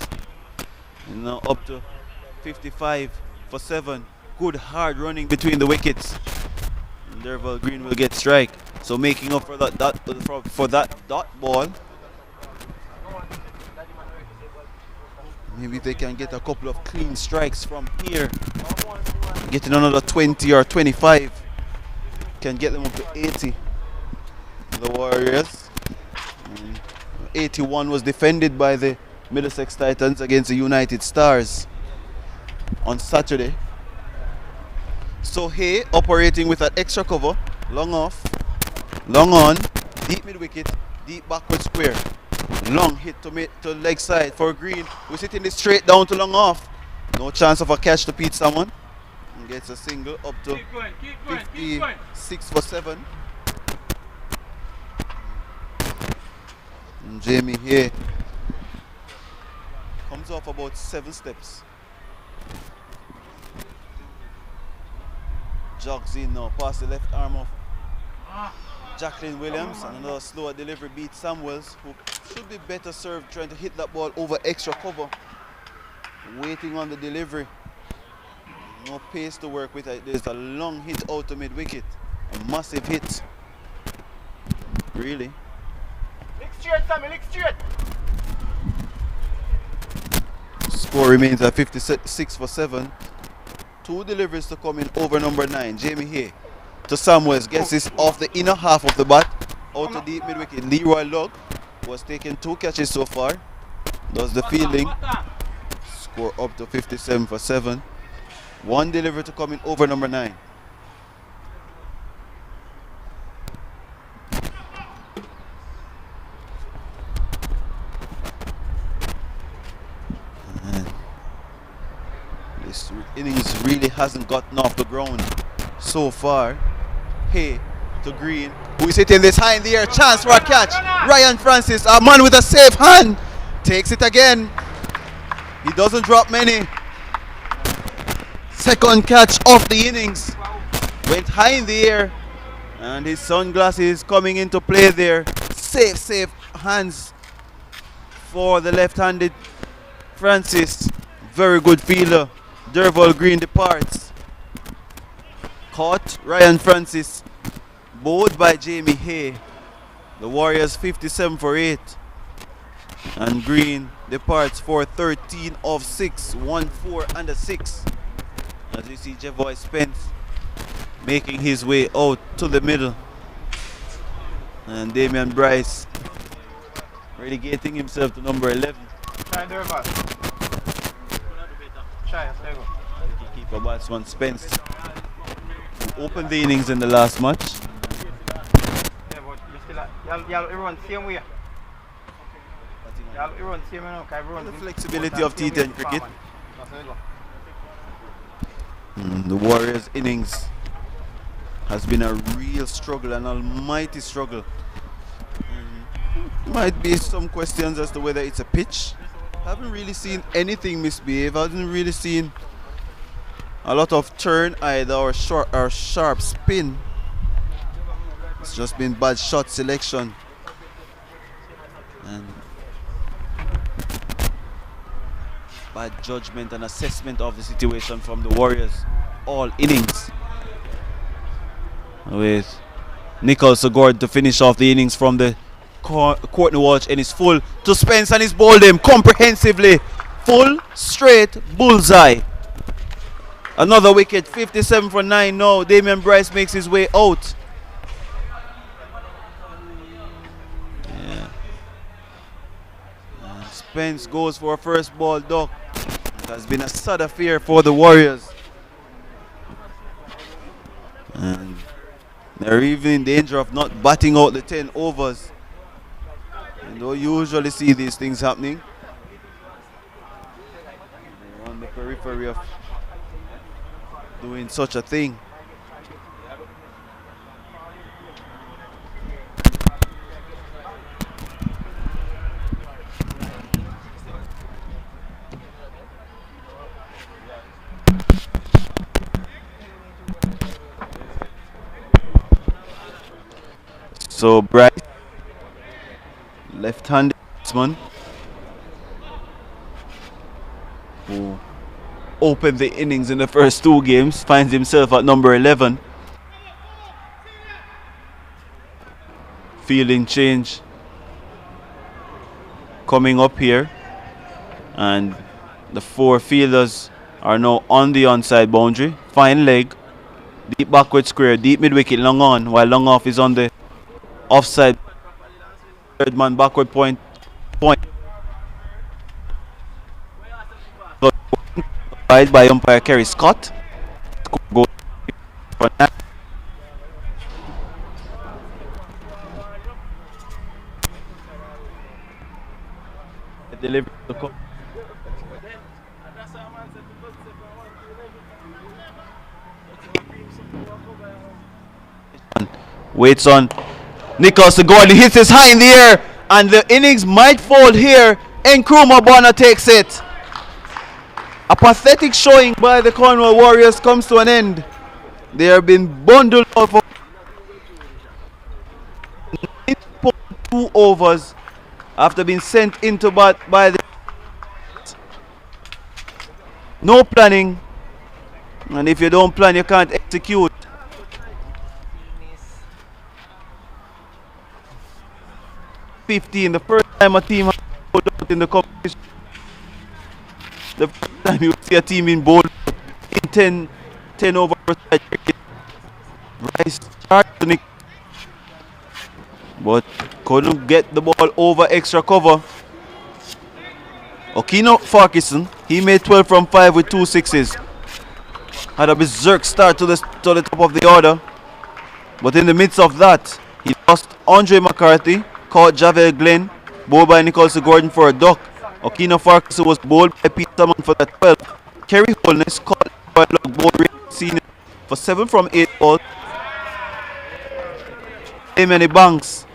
And now up to 55 for 7. Good hard running between the wickets. And Derval Green will get strike. So making up for that dot ball. Maybe they can get a couple of clean strikes from here. Getting another 20 or 25. Can get them up to 80. The Warriors. 81 was defended by the Middlesex Titans against the United Stars on Saturday. So Hay operating with an extra cover, long off, long on, deep mid wicket, deep backward square, long hit to leg side for Green, who's hitting this straight down to long off. No chance of a catch to Pete Salmon. And gets a single up to 56 for 7. And Jamie Hay comes off about 7 steps. Jogs in now, past the left arm of Jacqueline Williams, and another slower delivery beat Samuels, who should be better served trying to hit that ball over extra cover. Waiting on the delivery. No pace to work with. There's a long hit out to mid wicket. A massive hit. Really. Lick straight, Sammy, lick straight. Score remains at 56 for 7. 2 deliveries to come in over number 9. Jamie Hay to Samuels, gets this off the inner half of the bat. out to deep mid wicket. Leroy Lugg was taking 2 catches so far. Does the fielding. Score up to 57 for 7. 1 delivery to come in over number 9. This innings really hasn't gotten off the ground so far. Hey to Green, who is hitting this high in the air. Chance for a catch. Ryan Francis, a man with a safe hand, takes it again. He doesn't drop many. Second catch of the innings. Went high in the air, and his sunglasses coming into play there. Safe hands for the left-handed Francis. Very good fielder. Derval Green departs. Caught Ryan Francis. Bowled by Jamie Hay. The Warriors 57 for 8. And Green departs for 13 of 6. 1-4 and a 6. As you see Jevoy Spence making his way out to the middle. And Damian Bryce relegating himself to number 11. Try and do it, man. Try, there you go. Keeper batsman Spence, who opened the innings in the last match. Yeah, but you still y'all everyone same way. Y'all everyone same way now, because everyone The flexibility of T-10 cricket. The Warriors innings has been a real struggle, an almighty struggle. Might be some questions as to whether it's a pitch. Haven't really seen anything misbehave. Haven't really seen a lot of turn either or sharp spin. It's just been bad shot selection and bad judgment and assessment of the situation from the Warriors all innings, with Nichols Agord to finish off the innings from the Courtney Walsh, and is full to Spence, and he's bowled him comprehensively. Full straight bullseye. Another wicket. 57 for 9 now. Damian Bryce makes his way out. Yeah. Spence goes for a first ball duck. It has been a sad affair for the Warriors, and they're even in danger of not batting out the 10 overs. You don't usually see these things happening. They're on the periphery of doing such a thing. So Bryce, left-handed batsman, who opened the innings in the first 2 games, finds himself at number 11. Fielding change coming up here, and the 4 fielders are now on the onside boundary. Fine leg, deep backward square, deep mid wicket, long on, while long off is on the offside. Third man backward point. By umpire Kerry Scott. Goal for that. Delivery to come. Waits on Nichols to go, and he hits his high in the air, and the innings might fall here. Nkrumah Bonner takes it. A pathetic showing by the Cornwall Warriors comes to an end. They have been bundled out for 9.2 overs after being sent into bat by the no planning, and if you don't plan, you can't execute. 15, the first time a team has bowled out in the competition. The first time you see a team in bowled in 10 over cricket. Bryce starts to but couldn't get the ball over extra cover. Okino Farquharson, he made 12 from 5 with 2 sixes. Had a berserk start to the top of the order. But in the midst of that, he lost Andre McCarthy, caught Javel Glenn, bowled by Nicholson Gordon for a duck. Okino Farquharson was bowled by Pete Salmon for the 12. Kerry Holness caught by Lug bowled Senior for 7 from 8 balls. Many Banks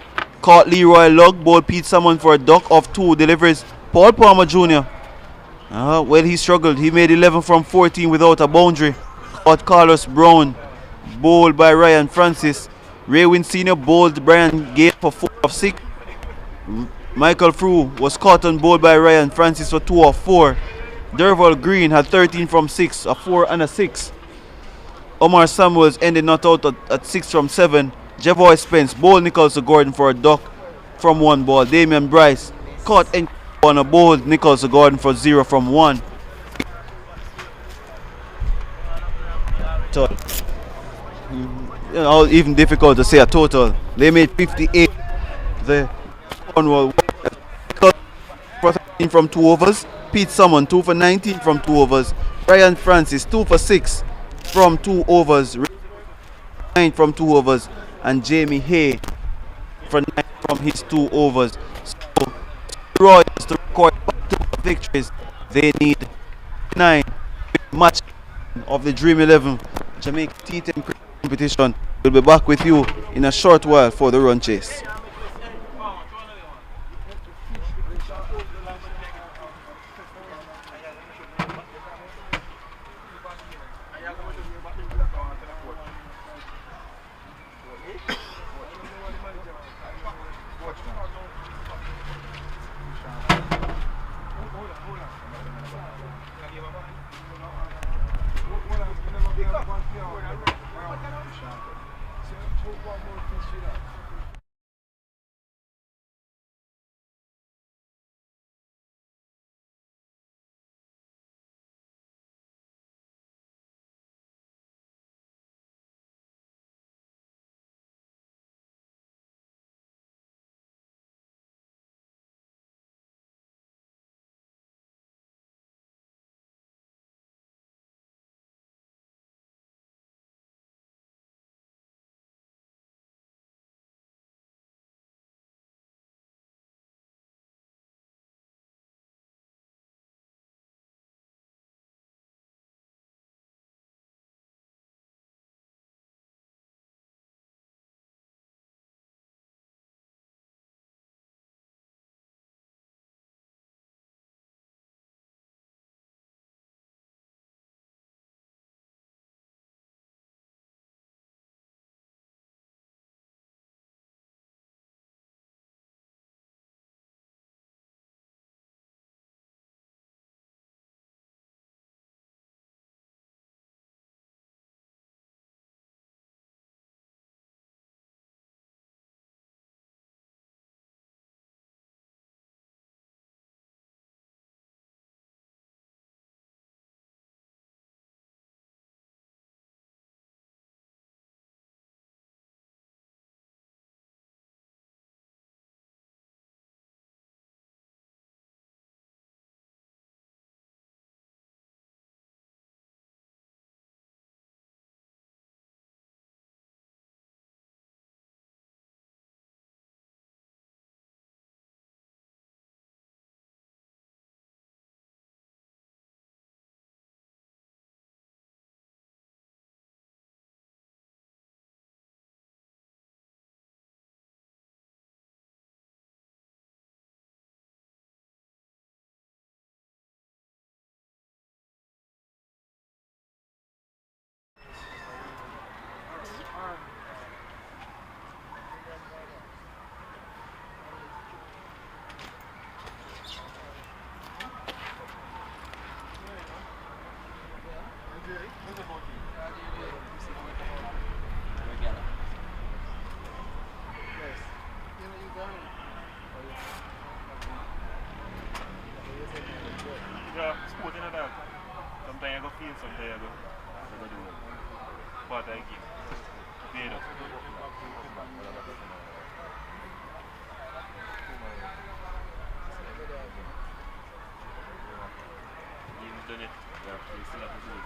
caught Leroy Lugg, bowled Pete Salmon for a duck of 2 deliveries. Paul Palmer Jr. Well, he struggled. He made 11 from 14 without a boundary. Caught Carlos Brown, bowled by Ryan Francis. Raywin Sr. bowled Brian Gale for 4 of 6. Michael Frew was caught and bowled by Ryan Francis for 2 of 4. Derval Green had 13 from 6, a 4 and a 6. Omar Samuels ended not out at 6 from 7. Jevoy Spence bowled Nicholson Gordon for a duck from 1 ball. Damian Bryce caught on a bowled Nicholson Gordon for 0 from 1. So, even difficult to say a total. They made 58. The one was from 2 overs. Pete Salmon 2 for 19 from 2 overs. Ryan Francis 2 for 6 from 2 overs. 9 from 2 overs. And Jamie Hay for 9 from his 2 overs. So Royals to record 2 victories. They need 9 match of the Dream 11 Jamaica T-10 competition. We'll be back with you in a short while for the run chase. Yeah, sport in that. Sometimes I go feel, sometimes I go do it. But I give. Pay it up. in it. Yeah, so you still have to do it.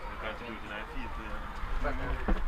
You contribute in our field too, yeah.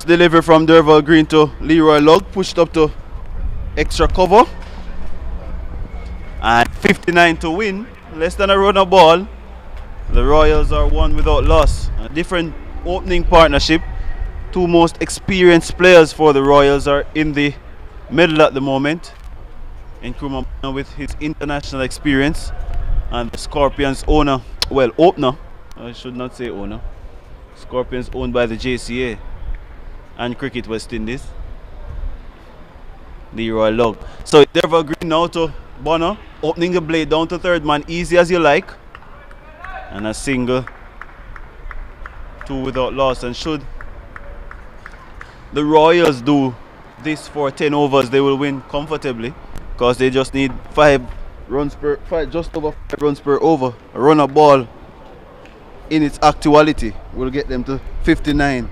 delivery from Derval Green to Leroy Lugg, pushed up to extra cover. And 59 to win, less than a run of ball. The Royals are one without loss. A different opening partnership. Two most experienced players for the Royals are in the middle at the moment. Nkrumah with his international experience, and the Scorpions owner, well, opener, I should not say owner. Scorpions owned by the JCA and Cricket West Indies. Leroy Lugg. So Derval Green now to Bonner, opening the blade down to third man, easy as you like. And a single, two without loss. And should the Royals do this for 10 overs, they will win comfortably, because they just need just over 5 runs per over. A run of ball in its actuality will get them to 59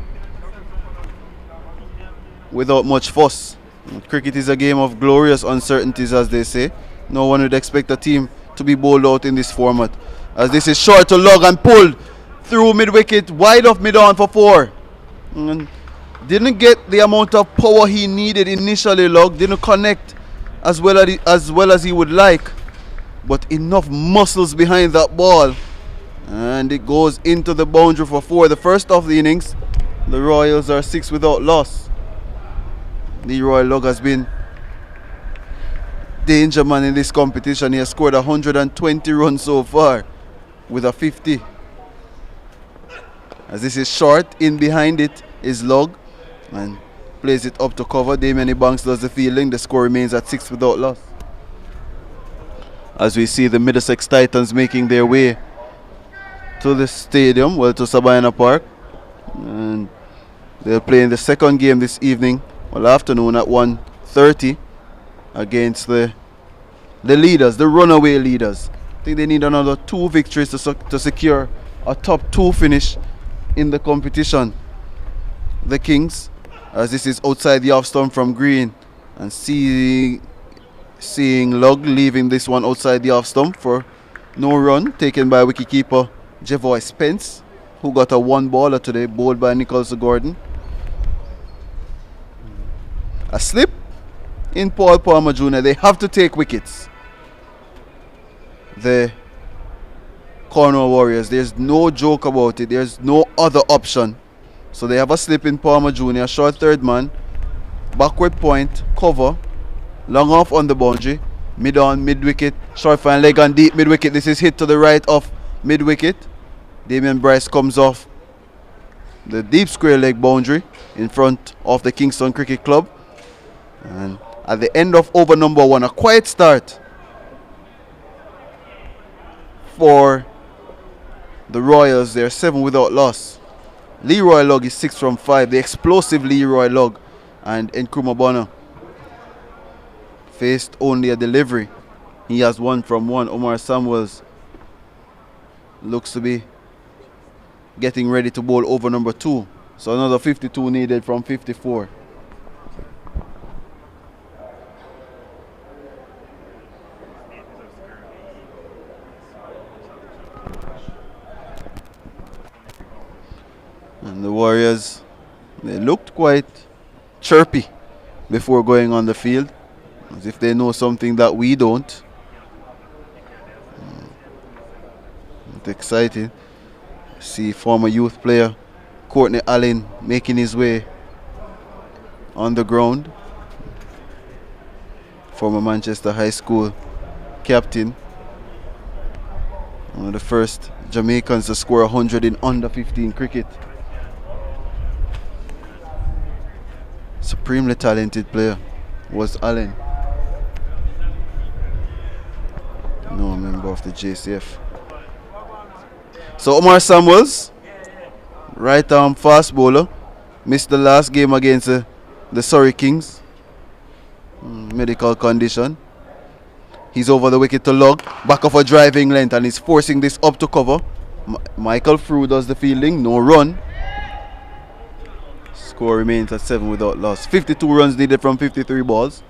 without much fuss. Cricket is a game of glorious uncertainties, as they say. No one would expect a team to be bowled out in this format. As this is short to Lugg and pulled through mid-wicket, wide off mid-on for 4. And didn't get the amount of power he needed initially. Lugg didn't connect as well as he would like, but enough muscles behind that ball, and it goes into the boundary for 4. The first of the innings, the Royals are 6 without loss. Leroy Lugg has been danger man in this competition. He has scored 120 runs so far with a 50. As this is short, in behind it is Lugg and plays it up to cover. Damien Ebanks does the fielding. The score remains at 6 without loss. As we see the Middlesex Titans making their way to the stadium, well, to Sabina Park, and they'll play in the second game this evening, well, afternoon at 1:30 against the leaders, the runaway leaders. I think they need another 2 victories to secure a top 2 finish in the competition. The Kings, as this is outside the off stump from Green, and seeing Lugg leaving this one outside the off stump for no run, taken by wicketkeeper Jevoy Spence, who got a 1-baller today, bowled by Nicholas Gordon. A slip in Paul Palmer Jr. They have to take wickets. The Cornwall Warriors, there's no joke about it. There's no other option. So they have a slip in Palmer Jr., short third man, backward point, cover, long off on the boundary, mid-on, mid-wicket, short fine leg and deep mid-wicket. This is hit to the right of mid-wicket. Damien Bryce comes off the deep square leg boundary in front of the Kingston Cricket Club. And at the end of over number 1, a quiet start for the Royals. They're 7 without loss. Leroy Lugg is 6 from 5. The explosive Leroy Lugg, and Nkrumah Bonner faced only a delivery. He has 1 from 1. Omar Samuels looks to be getting ready to bowl over number 2. So another 52 needed from 54. And the Warriors, they looked quite chirpy before going on the field, as if they know something that we don't. It's exciting. See former youth player Courtney Allen making his way on the ground. Former Manchester High School captain. One of the first Jamaicans to score 100 in under 15 cricket. Supremely talented player was Allen. No member of the JCF. So Omar Samuels, right arm fast bowler, missed the last game against the Surrey Kings. Medical condition. He's over the wicket to Lugg, back of a driving length, and he's forcing this up to cover. Michael Frew does the fielding, no run. Score remains at 7 without loss. 52 runs needed from 53 balls.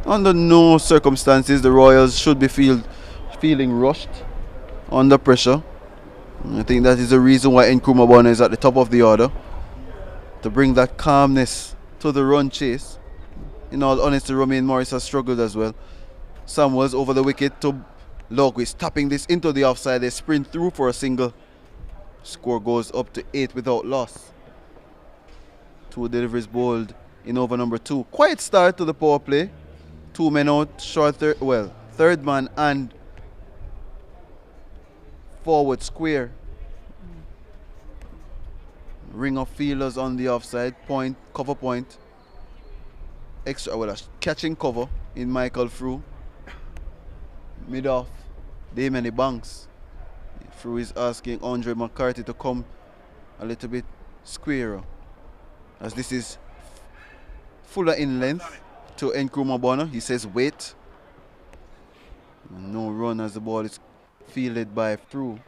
Under no circumstances the Royals should be feeling rushed under pressure. I think that is the reason why Nkrumah Bonner is at the top of the order. to bring that calmness to the run chase. In all honesty, Romain Morris has struggled as well. Samuels over the wicket to Logwis, tapping this into the offside. They sprint through for a single. Score goes up to 8 without loss. 2 deliveries bowled in over number 2. Quiet start to the power play. 2 men out, short third man and forward square. Ring of fielders on the offside, cover point. Catching cover in Michael Frew. Mid off, Damien Banks. Frew is asking Andre McCarthy to come a little bit squarer, as this is fuller in length to Nkrumah Bonner. He says wait. No run as the ball is fielded by Frew.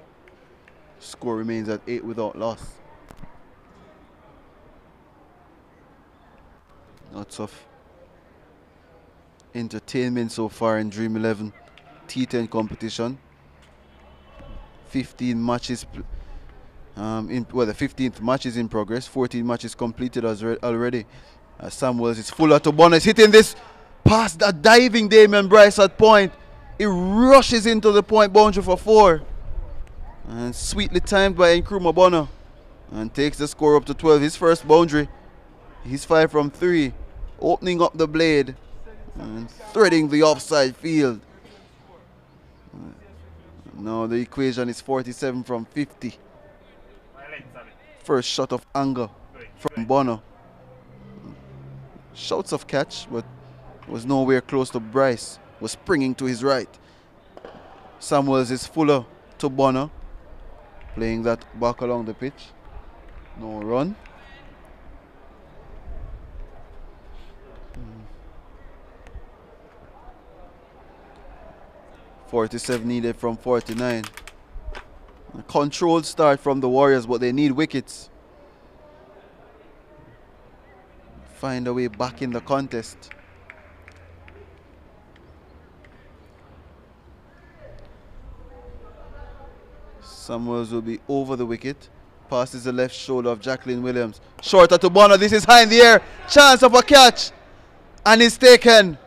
Score remains at 8 without loss. Lots of entertainment so far in Dream 11 T10 competition. 15 matches the 15th match is in progress. 14 matches completed already. Samuels is fuller to Bonner, is hitting this past that diving Damien Bryce at point. He rushes into the point boundary for 4. And sweetly timed by Nkrumah Bonner. And takes the score up to 12. His first boundary. He's 5 from 3. Opening up the blade. And threading the offside field. Now the equation is 47 from 50. First shot of anger from Bonner. Shouts of catch, but was nowhere close to Bryce. Was springing to his right. Samuels is fuller to Bonner. Playing that back along the pitch. No run. 47 needed from 49. A controlled start from the Warriors, but they need wickets. Find a way back in the contest. Samuels will be over the wicket. Passes the left shoulder of Jacqueline Williams. Shorter to Bonner. This is high in the air. Chance of a catch. And it's taken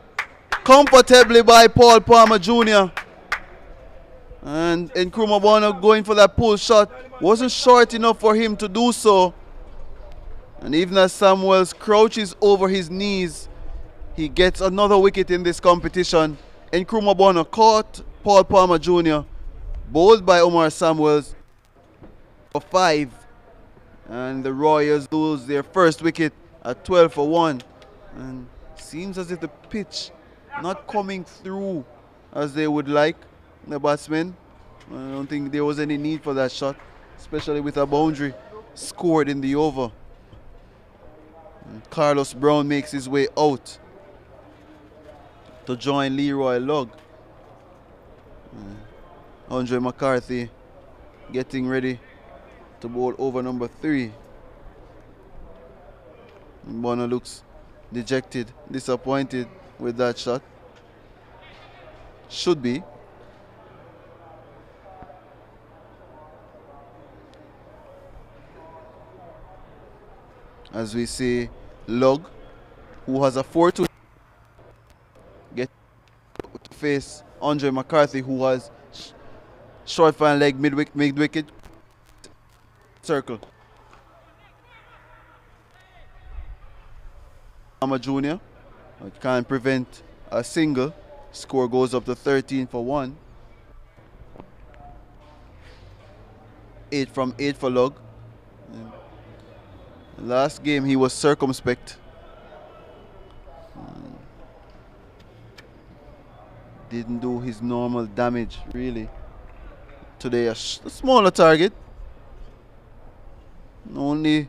comfortably by Paul Palmer Jr. And Nkrumah Bonner going for that pull shot. Wasn't short enough for him to do so. And even as Samuels crouches over his knees, he gets another wicket in this competition. Nkrumah Bonner caught Paul Palmer Jr. Bowled by Omar Samuels for 5. And the Royals lose their first wicket at 12 for 1. And seems as if the pitch not coming through as they would like, the batsmen. I don't think there was any need for that shot, especially with a boundary scored in the over. And Carlos Brown makes his way out to join Leroy Lugg. Andre McCarthy getting ready to bowl over number 3. And Bonner looks dejected, disappointed with that shot. Should be. As we see Lugg, who has a 4-2, get to face Andre McCarthy, who has short fine leg mid-wicket circle. Palmer Jr. can't prevent a single. Score goes up to 13 for 1. 8 from 8 for Lugg. Last game he was circumspect. Didn't do his normal damage really. Today a smaller target. Only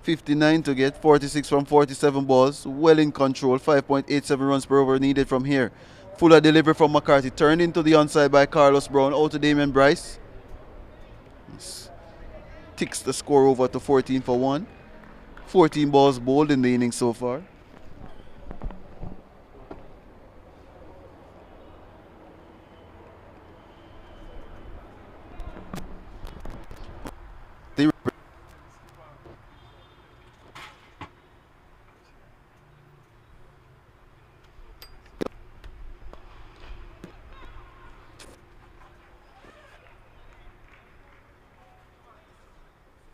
59 to get, 46 from 47 balls. Well in control, 5.87 runs per over needed from here. Fuller delivery from McCarthy, turned into the onside by Carlos Brown, out to Damien Bryce. Ticks the score over to 14 for 1. 14 balls bowled in the innings so far.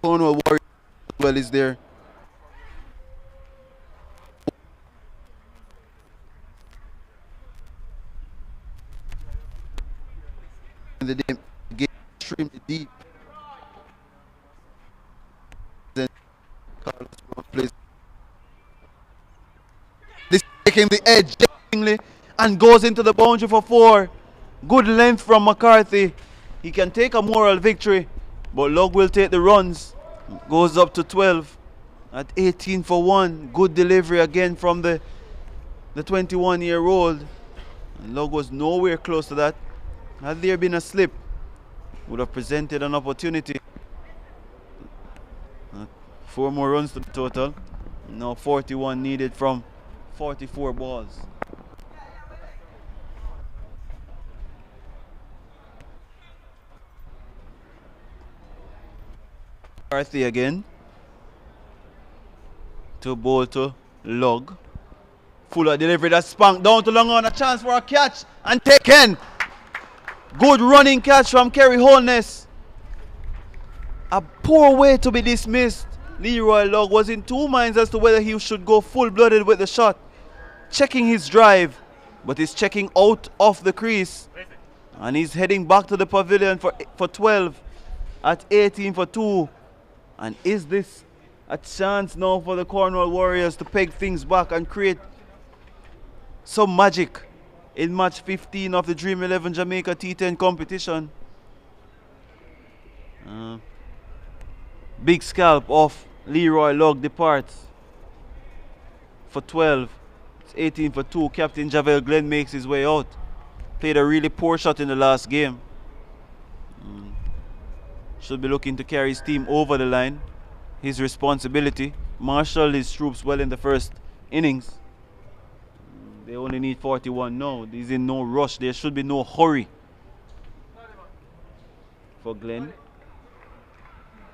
Cornwall Warriors as well is there. The game extremely deep. Then Carlos Brown plays. This taking the edge and goes into the boundary for 4. Good length from McCarthy. He can take a moral victory, but Lug will take the runs. Goes up to 12 at 18 for 1. Good delivery again from the 21-year-old. Lug was nowhere close to that. Had there been a slip, would have presented an opportunity. 4 more runs to the total. Now 41 needed from 44 balls. McCarthy again to bowl to Lug. Fuller delivery, that spanked down to long on, a chance for a catch and taken. Good running catch from Kerry Holness. A poor way to be dismissed. Leroy Lug was in 2 minds as to whether he should go full-blooded with the shot. Checking his drive, but he's checking out of the crease. And he's heading back to the pavilion for 12 at 18 for 2. And is this a chance now for the Cornwall Warriors to peg things back and create some magic in match 15 of the Dream 11 Jamaica T-10 competition? Big scalp of Leroy Lug departs for 12. It's 18 for 2. Captain Javel Glenn makes his way out. Played a really poor shot in the last game. Should be looking to carry his team over the line. His responsibility. Marshaled his troops well in the first innings. They only need 41 now. He's in no rush. There should be no hurry for Glenn,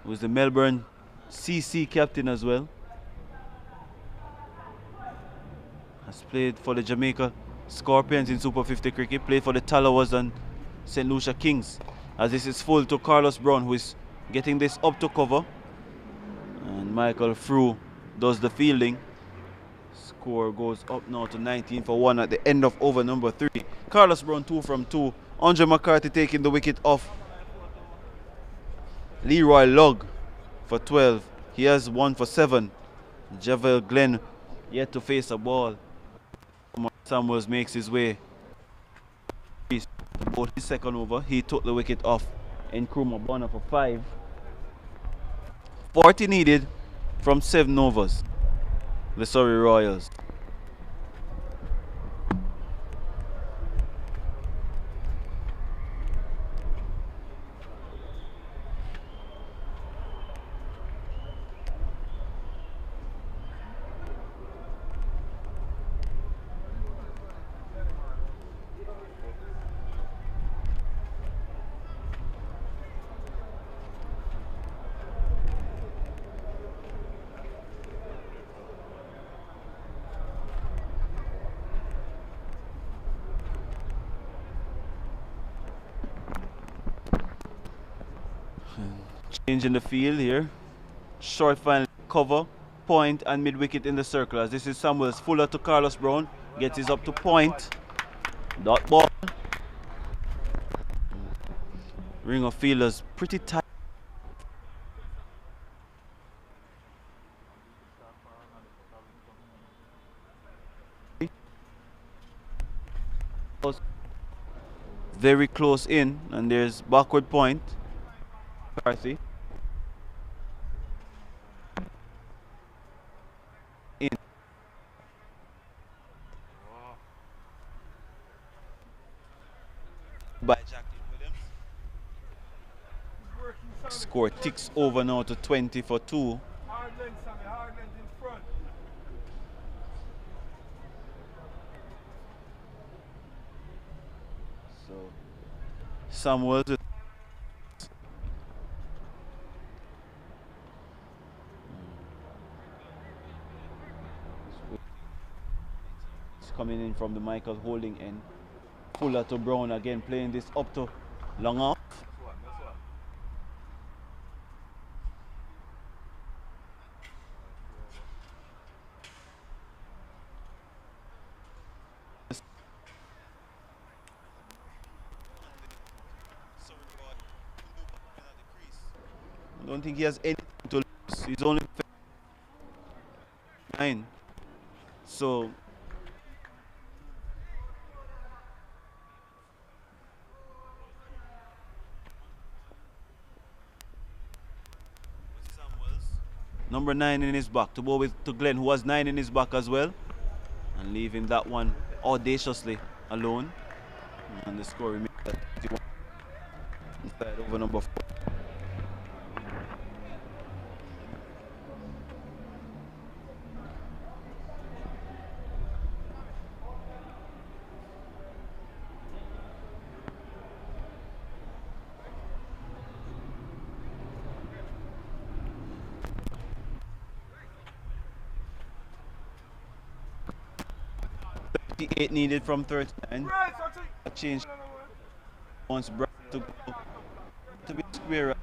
who's the Melbourne CC captain as well. Has played for the Jamaica Scorpions in Super 50 cricket. Played for the Talawas and St. Lucia Kings. As this is full to Carlos Brown, who is getting this up to cover. And Michael Frew does the fielding. Score goes up now to 19 for 1 at the end of over number 3. Carlos Brown 2 from 2. Andre McCarthy taking the wicket off Leroy Lug for 12. He has 1 for 7. Javel Glenn yet to face a ball. Samuels makes his way. About his second over, he took the wicket off Nkrumah Bonner for 5. 40 needed from 7 overs. The Surrey Royals. Change in the field here. Short final cover, point and mid wicket in the circle. As this is Samuels. Fuller to Carlos Brown. Gets his up to point. Dot ball. Ring of fielders pretty tight. Very close in, and there's backward point. McCarthy. In. By Jacqueline Williams. Score ticks over now to 20 for 2. Hard length, Sammy, hard length in front. So Samuels is coming in from the Michael holding end. Fuller to Brown again, playing this up to long off. Don't think he has anything to lose. He's only 9. So number 9 in his back to go with to Glenn, who has 9 in his back as well, and leaving that one audaciously alone. And the score remains at 51 inside over number 4. Eight needed from 39. A change wants Brown to go to be square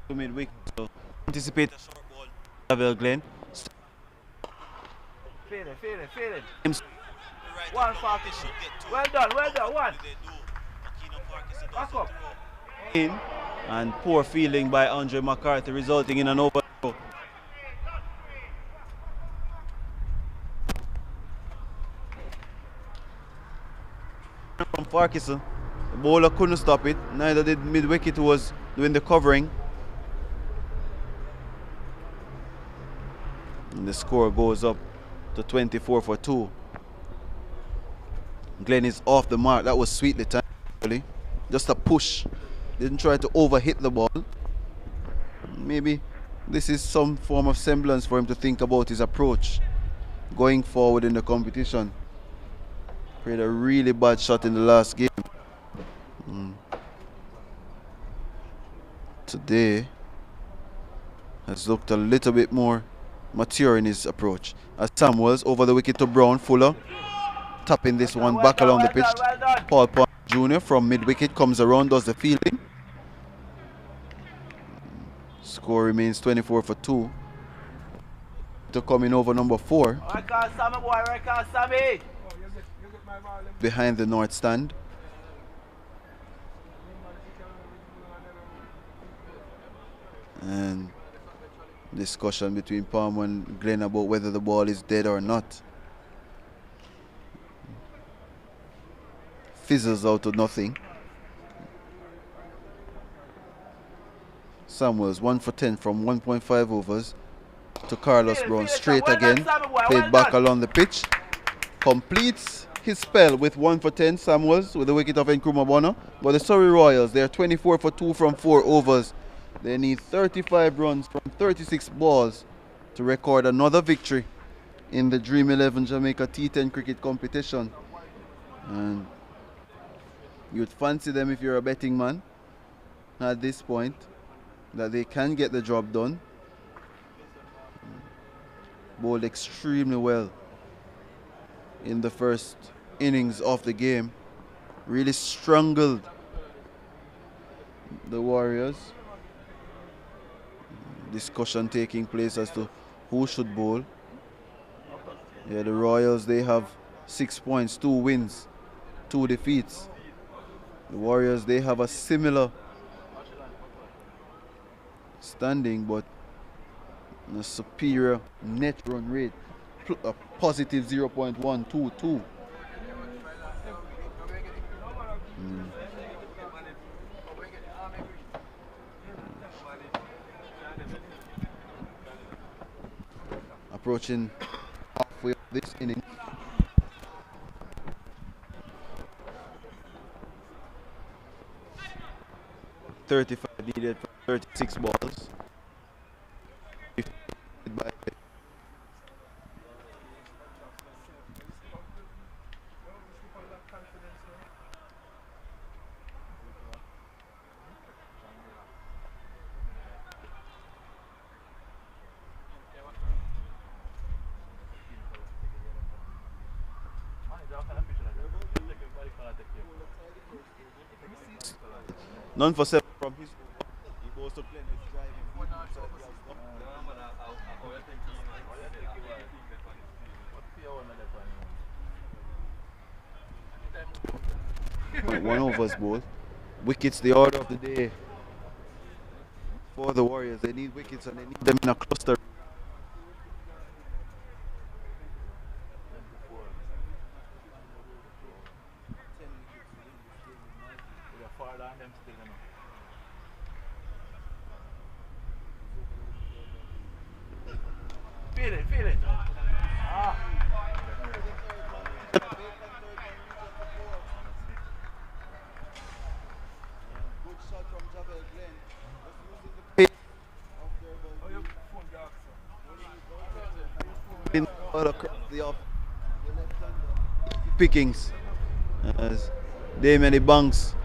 to midweek. So anticipate a short ball. Travel Glenn. Feel it. Right 140. Well done. One. Back up. In and poor fielding by Andre McCarthy, resulting in an overthrow. From Farquharson, the bowler couldn't stop it, neither did mid-wicket, who was doing the covering. And the score goes up to 24 for 2. Glenn is off the mark. That was sweetly timed, really. Just a push. Didn't try to overhit the ball. Maybe this is some form of semblance for him to think about his approach going forward in the competition. Played a really bad shot in the last game. Today has looked a little bit more mature in his approach. As Samuels over the wicket to Brown, Fuller tapping this one back along the pitch. Paul Pond Jr. from mid-wicket comes around, does the fielding. Score remains 24 for 2. To come in over number 4. Behind the north stand. And discussion between Palm and Glenn about whether the ball is dead or not. Fizzles out to nothing. Samuels 1 for 10 from 1.5 overs to Carlos Brown, straight again, played back along the pitch, completes his spell with 1 for 10. Samuels with the wicket of Nkrumah Bonner. But the Surrey Royals, they're 24 for 2 from 4 overs. They need 35 runs from 36 balls to record another victory in the Dream 11 Jamaica T10 cricket competition. And you'd fancy them, if you're a betting man at this point, that they can get the job done. Bowled extremely well in the first innings of the game. Really strangled the Warriors. Discussion taking place as to who should bowl. Yeah, the Royals, they have 6 points, 2 wins, 2 defeats. The Warriors, they have a similar standing, but a superior net run rate, a positive 0.122. Approaching halfway of this inning. .35 needed for 36 balls. None for 7 from his. He goes to play his driving. One overs ball. Wickets, the order of the day for the Warriors. They need wickets and they need them in a cluster. Feel it, feel it. Good shot from Javel Glenn. Just using the all across the off. The left-hander. Pickings as Damien Banks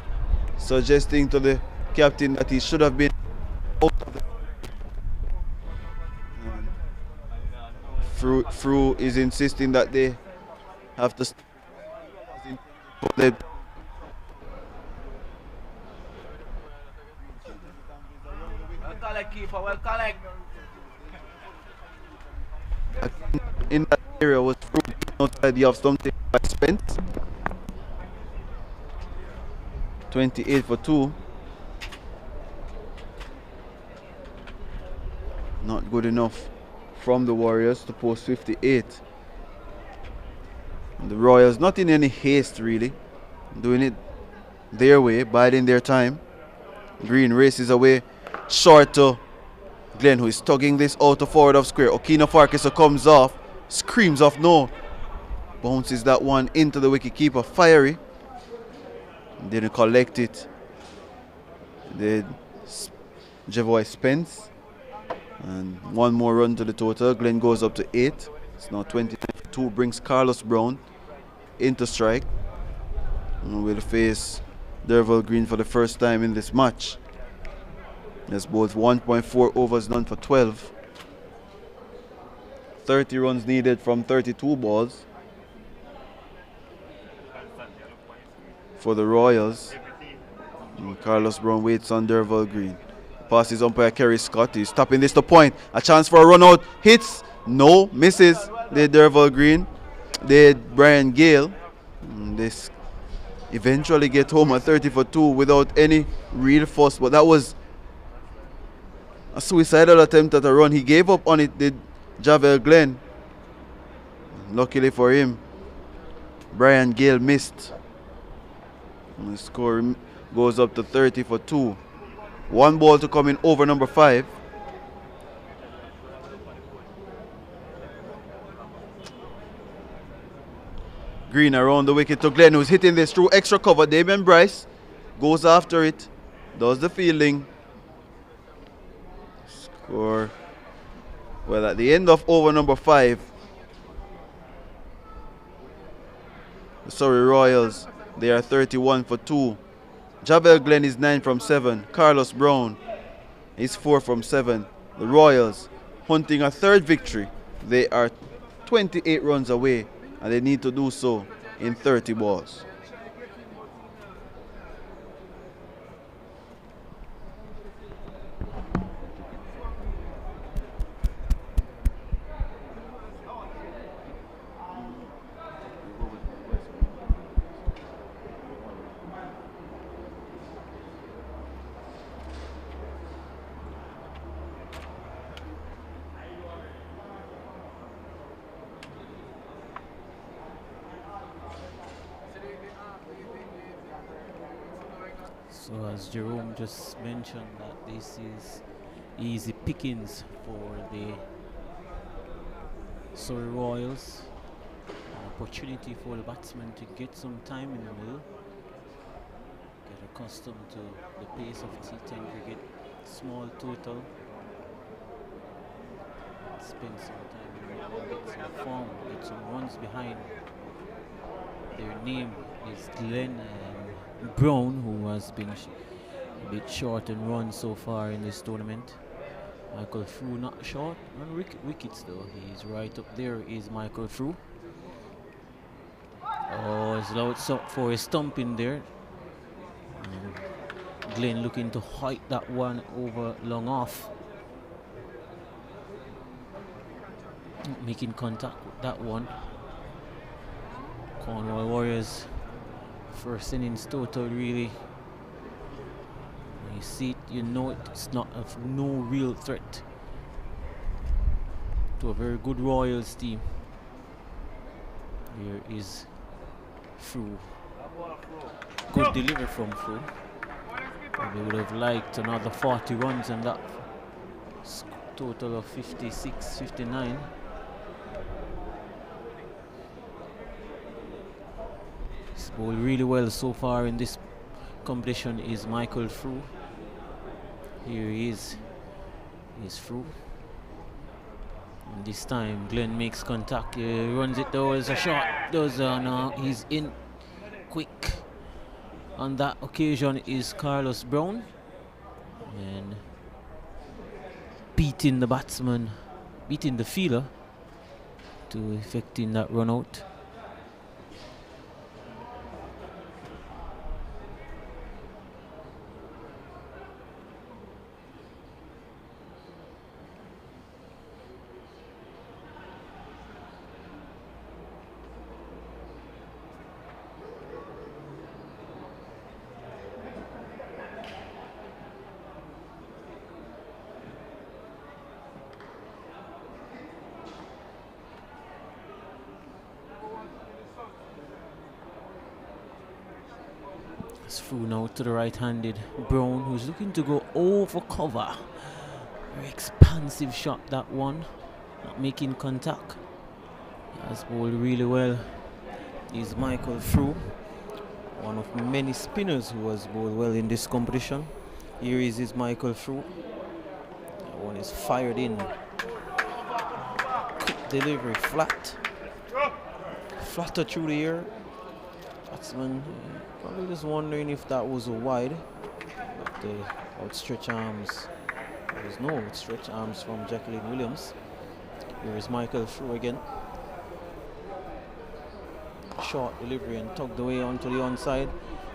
suggesting to the captain that he should have been out of the Fru is insisting that they have to Well collect, keeper, well collect. in that area was Fru outside the off stump by Spence. 28 for 2. Not good enough from the Warriors to post 58. And the Royals not in any haste really, doing it their way, biding their time. Green races away short to Glenn, who is tugging this out to forward of square. Okino Farkas comes off, screams off no, bounces that one into the wicketkeeper. Fiery didn't collect it. Did Javoy Spence. And one more run to the total. Glenn goes up to 8. It's now 22. Brings Carlos Brown into strike. And will face Derval Green for the first time in this match. There's both 1.4 overs, none for 12. 30 runs needed from 32 balls for the Royals. And Carlos Brown waits on Derval Green. Passes umpire Kerry Scott. He's tapping this to point. A chance for a run out. Hits. No. Misses. They Derval Green. They Brian Gale. And this eventually get home at 30 for 2 without any real fuss. But that was a suicidal attempt at a run. He gave up on it, did Javel Glenn. Luckily for him, Brian Gale missed. And the score goes up to 30 for 2. One ball to come in over number 5. Green around the wicket to Glenn, who's hitting this through extra cover. Damian Bryce goes after it, does the fielding. Score. Well, at the end of over number 5, the Surrey Royals, they are 31 for 2. Javel Glenn is 9 from 7. Carlos Brown is 4 from 7. The Royals hunting a third victory. They are 28 runs away and they need to do so in 30 balls. So as Jerome just mentioned, that this is easy pickings for the Surrey Royals. An opportunity for the batsman to get some time in the middle, get accustomed to the pace of T-10 cricket, small total, and spend some time in the middle, get some form, get some runs behind. Their name is Glenn Brown, who has been a bit short in runs so far in this tournament. Michael Frew not short on wickets though. He's right up there is Michael Frew. Oh, it's loud up for a stump in there. Glenn looking to hike that one over long off. Making contact with that one. Cornwall Warriors first innings total really You see it, you know it's not of no real threat to a very good Royals team. Here is Fru. Good delivery from Fru. Probably would have liked another 40 runs and that total of 56, 59. He's bowled really well so far in this competition is Michael Fru. Here he is. He's Fru. And this time Glenn makes contact. He runs it towards a shot. Does no, he's in quick. On that occasion is Carlos Brown. And beating the batsman, beating the fielder to effecting that run out. It's through now to the right-handed Brown, who's looking to go over cover. Very expansive shot, that one. Not making contact. Has bowled really well. Is Michael Fru, one of many spinners who has bowled well in this competition. Here is his Michael Fru. That one is fired in. Quick delivery, flat. Flatter through the air. Batsman probably just wondering if that was a wide. But the outstretched arms, there was no outstretched arms from Jacqueline Williams. Here is Michael Fru again. Short delivery and tugged away onto the onside.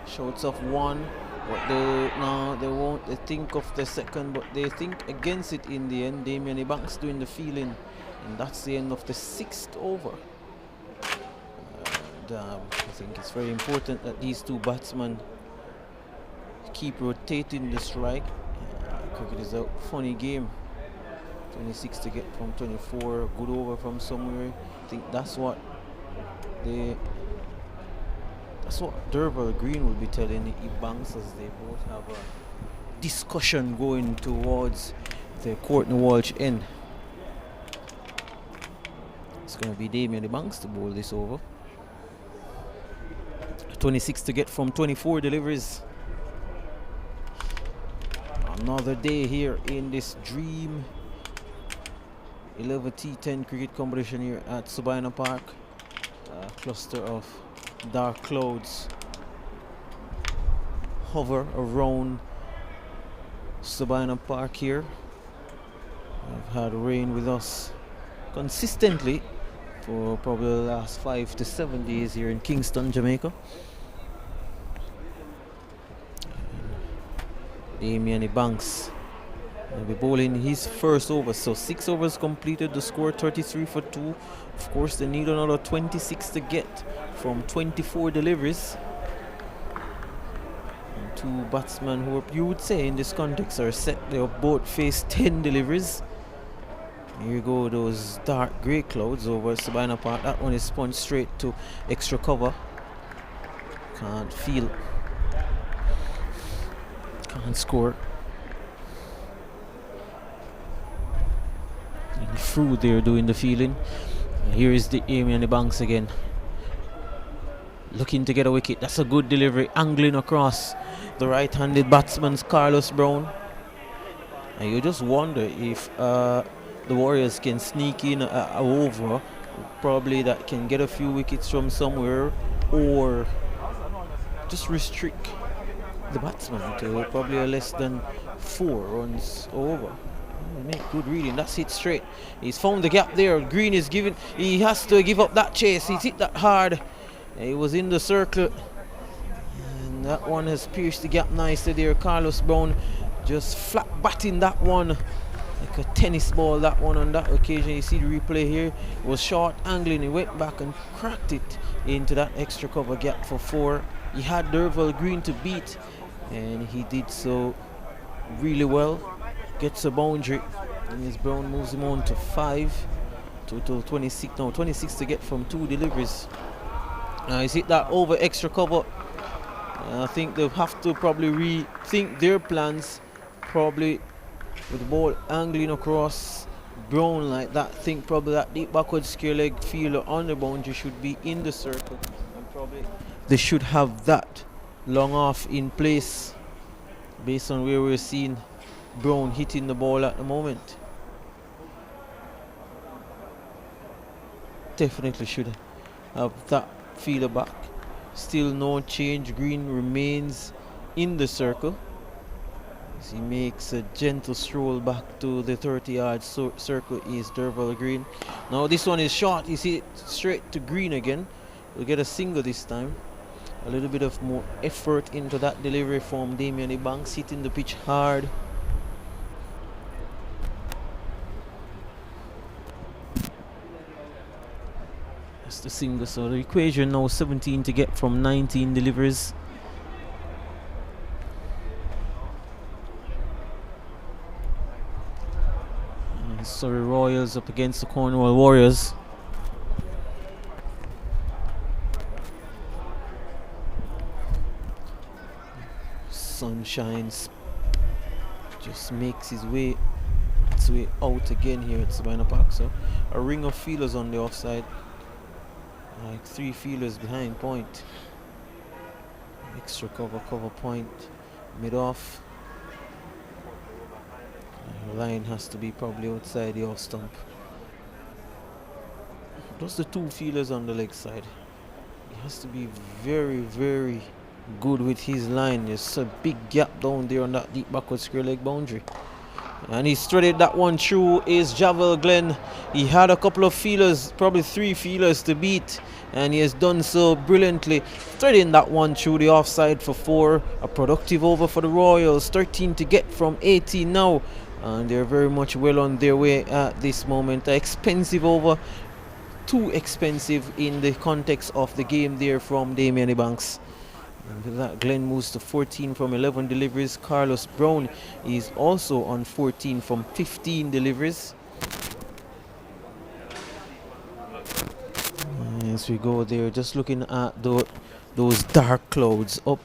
Shouts of one, but they won't. They think of the second, but they think against it in the end. Damien Ebanks doing the fielding, and that's the end of the 6th over. I think it's very important that these two batsmen keep rotating the strike. Cricket is a funny game. 26 to get from 24, good over from somewhere. I think that's what Derval Green will be telling Ebanks as they both have a discussion going towards the Courtney Walsh end. It's going to be Damien Ebanks to bowl this over. 26 to get from 24 deliveries. Another day here in this Dream 11 T10 cricket competition here at Sabina Park. A cluster of dark clouds hover around Sabina Park here. We've had rain with us consistently for probably the last 5 to 7 days here in Kingston, Jamaica. Damien Ebanks will be bowling his first over, so 6 overs completed, the score 33 for 2. Of course, they need another 26 to get from 24 deliveries. And two batsmen who you would say in this context are set. They have both faced 10 deliveries. Here you go, those dark grey clouds over Sabina Park. That one is spun straight to extra cover. Can't feel. Can't score. And Fru there doing the fielding. And here is the Damien Ebanks again. Looking to get a wicket. That's a good delivery. Angling across the right-handed batsman's Carlos Brown. And you just wonder if the Warriors can sneak in a over, probably that can get a few wickets from somewhere, or just restrict the batsman to probably a less than 4 runs over. Make good reading. That's hit straight. He's found the gap there. Green is giving. He has to give up that chase. He's hit that hard. He was in the circle, and that one has pierced the gap nicely there. Carlos Brown just flat batting that one like a tennis ball. That one on that occasion. You see the replay here. It was short angling. He went back and cracked it into that extra cover gap for 4. He had Derval Green to beat, and he did so really well. Gets a boundary. And as Brown moves him on to 5. Total 26 now. 26 to get from 2 deliveries. He's hit that over extra cover. I think they'll have to probably rethink their plans. Probably with the ball angling across Brown like that. I think probably that deep backward square leg fielder on the boundary should be in the circle. And probably they should have that long off in place based on where we're seeing Brown hitting the ball at the moment. Definitely should have that fielder back. Still no change. Green remains in the circle as he makes a gentle stroll back to the 30-yard circle. Is Derval Green. Now this one is short. He's hit straight to Green again. We'll get a single this time. A little bit of more effort into that delivery from Damian Ebanks, hitting the pitch hard. That's the single. So the equation now 17 to get from 19 deliveries. And Surrey Royals up against the Cornwall Warriors. Sunshines just makes its way out again here at Savannah Park. So a ring of fielders on the offside, like 3 fielders behind point. Extra cover point, mid off. The line has to be probably outside the off stump. Just the 2 fielders on the leg side. He has to be very, very good with his line. There's a big gap down there on that deep backward square leg boundary. And he threaded that one through is Javel Glenn. He had a couple of feelers, probably 3 feelers to beat, and he has done so brilliantly, threading that one through the offside for 4. A productive over for the Royals. 13 to get from 18 now, and they're very much well on their way at this moment. An expensive over, too expensive in the context of the game there from Damian Ebanks. And with that, Glenn moves to 14 from 11 deliveries. Carlos Brown is also on 14 from 15 deliveries. As we go there, just looking at those dark clouds up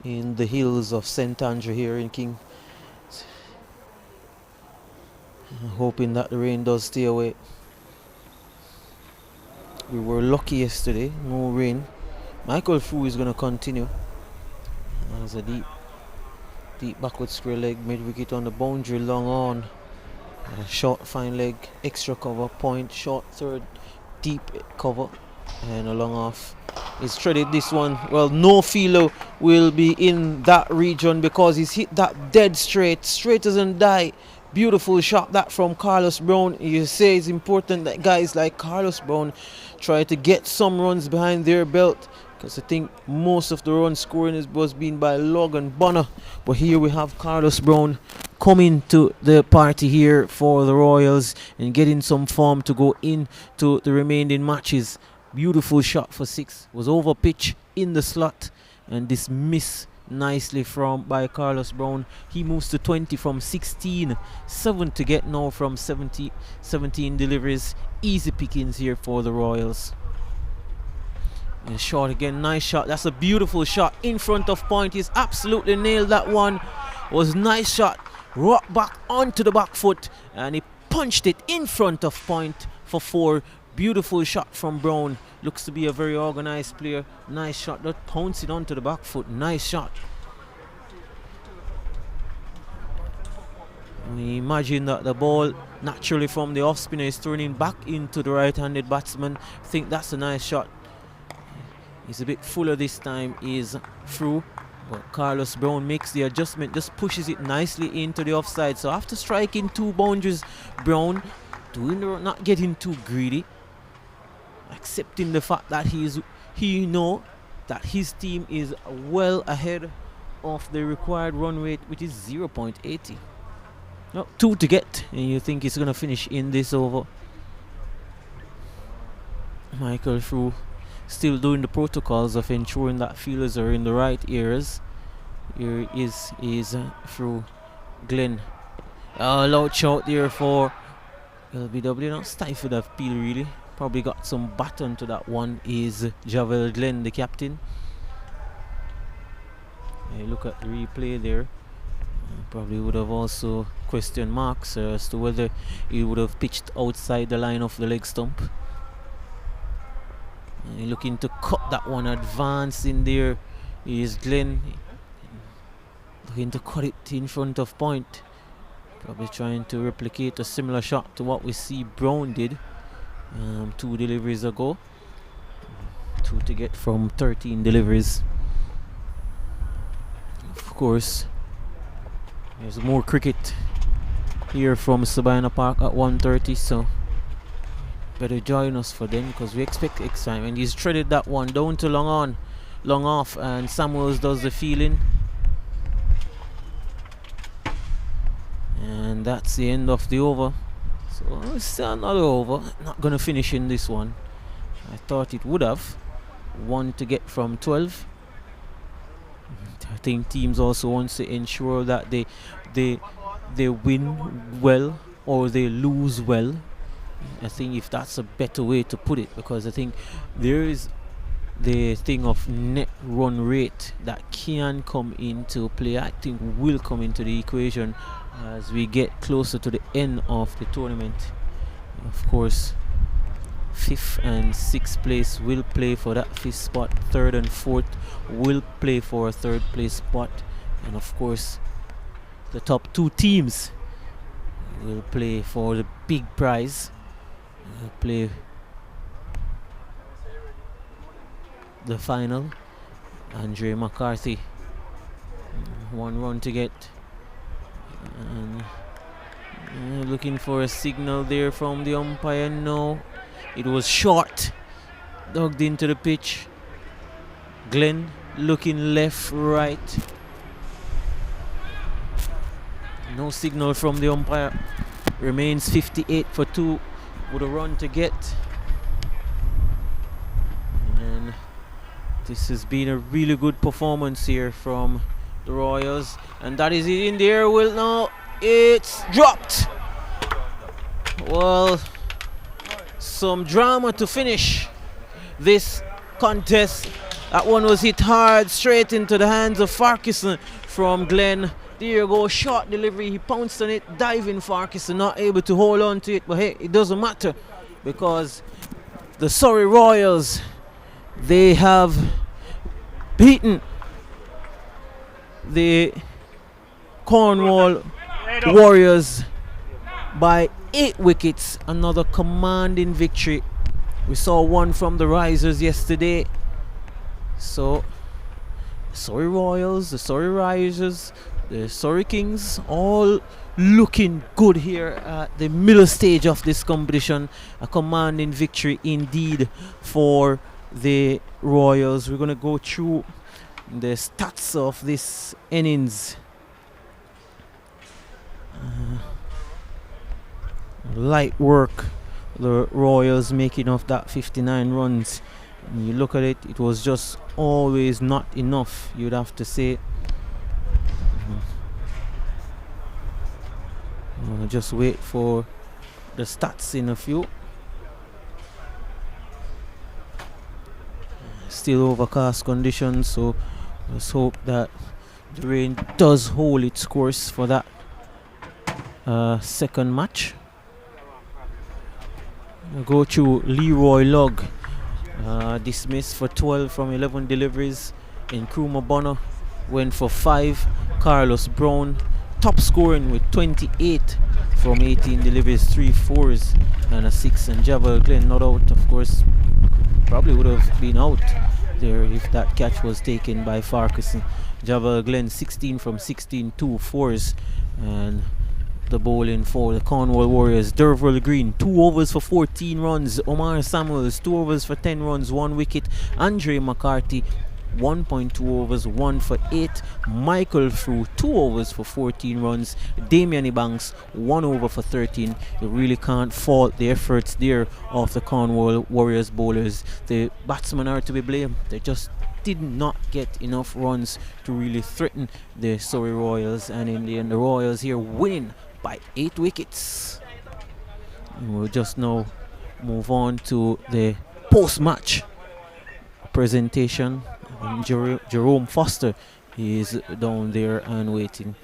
in the hills of St. Andrew here in King. Hoping that the rain does stay away. We were lucky yesterday, no rain. Michael Frew is going to continue. There's a deep backward square leg, mid wicket on the boundary, long on. Short fine leg, extra cover point, short third, deep cover, and a long off. He's threaded this one. Well, no fielder will be in that region because he's hit that dead straight as and die. Beautiful shot that from Carlos Brown. You say it's important that guys like Carlos Brown try to get some runs behind their belt, because I think most of the run scoring was being by Logan Bonner. But here we have Carlos Brown coming to the party here for the Royals and getting some form to go into the remaining matches. Beautiful shot for 6. Was over pitch in the slot and dismissed nicely by Carlos Brown. He moves to 20 from 16. 7 to get now from 17 deliveries. Easy pickings here for the Royals. And short again, nice shot. That's a beautiful shot in front of point. He's absolutely nailed that one. Was nice shot. Rock back onto the back foot and he punched it in front of point for 4. Beautiful shot from Brown. Looks to be a very organized player. Nice shot. Not pouncing onto the back foot. Nice shot. We imagine that the ball naturally from the off spinner is turning back into the right-handed batsman. I think that's a nice shot. He's a bit fuller this time, is through, but Carlos Brown makes the adjustment, just pushes it nicely into the offside. So after striking 2 boundaries, Brown not getting too greedy, accepting the fact that he know that his team is well ahead of the required run rate, which is 0.80. No, 2 to get, and you think he's gonna finish in this over. Michael Frew still doing the protocols of ensuring that fielders are in the right areas. Here is Frew Glenn. Loud shout there for LBW. Not stifled of appeal really. Probably got some baton to that one. Is Javel Glenn the captain? Look at the replay there. Probably would have also question marks as to whether he would have pitched outside the line of the leg stump. Looking to cut that one. Advance in there is Glenn. Looking to cut it in front of point. Probably trying to replicate a similar shot to what we see Brown did 2 deliveries ago. 2 to get from 13 deliveries. Of course, there's more cricket here from Sabina Park at 1:30, so better join us for them because we expect excitement. And he's threaded that one down to long off, and Samuels does the fielding. And that's the end of the over. So it's still another over. Not gonna finish in this one. I thought it would have. 1 to get from 12. I think teams also want to ensure that they win well or they lose well. I think if that's a better way to put it, because I think there is the thing of net run rate that can come into play. I think will come into the equation as we get closer to the end of the tournament. Of course, 5th and 6th place will play for that 5th spot. 3rd and 4th will play for a 3rd place spot, and of course the top 2 teams will play for the big prize. Will play the final. Andre McCarthy, 1 run to get, and looking for a signal there from the umpire. No, it was short, dug into the pitch. Glenn looking left, right. No signal from the umpire. Remains 58 for 2 with a run to get. And this has been a really good performance here from the Royals. And that is it in there. Well, now it's dropped. Well, some drama to finish this contest. That one was hit hard straight into the hands of Farquharson from Glenn. There you go, short delivery, he pounced on it, diving Farquharson, not able to hold on to it, but hey, it doesn't matter because the Surrey Royals, they have beaten the Cornwall Warriors by 8 wickets. Another commanding victory. We saw one from the Risers yesterday. So, Surrey Royals, the Surrey Risers, the Surrey Kings, all looking good here at the middle stage of this competition. A commanding victory indeed for the Royals. We're going to go through the stats of this innings. Light work, the Royals making of that 59 runs. When you look at it, it was just always not enough, you'd have to say. Just wait for the stats in a few. Still overcast conditions, so let's hope that the rain does hold its course for that second match. We'll go through Leroy Lugg. Dismissed for 12 from 11 deliveries. Nkrumah Bonner went for 5. Carlos Brown top scoring with 28 from 18 deliveries, 3 4s and a 6. And Javel Glenn not out, of course. Probably would have been out there if that catch was taken by Farquharson. Javel Glenn 16 from 16, 2 4s, and the bowling for the Cornwall Warriors. Derval Green 2 overs for 14 runs. Omar Samuels 2 overs for 10 runs, 1 wicket. Andre McCarthy 1.2 overs, 1 for 8. Michael Frew 2 overs for 14 runs. Damian Ebanks 1 over for 13. You really can't fault the efforts there of the Cornwall Warriors bowlers. The batsmen are to be blamed. They just did not get enough runs to really threaten the Surrey Royals, and in the end the Royals here winning by 8 wickets. And we'll just now move on to the post-match presentation. And Jerome Foster is down there and waiting.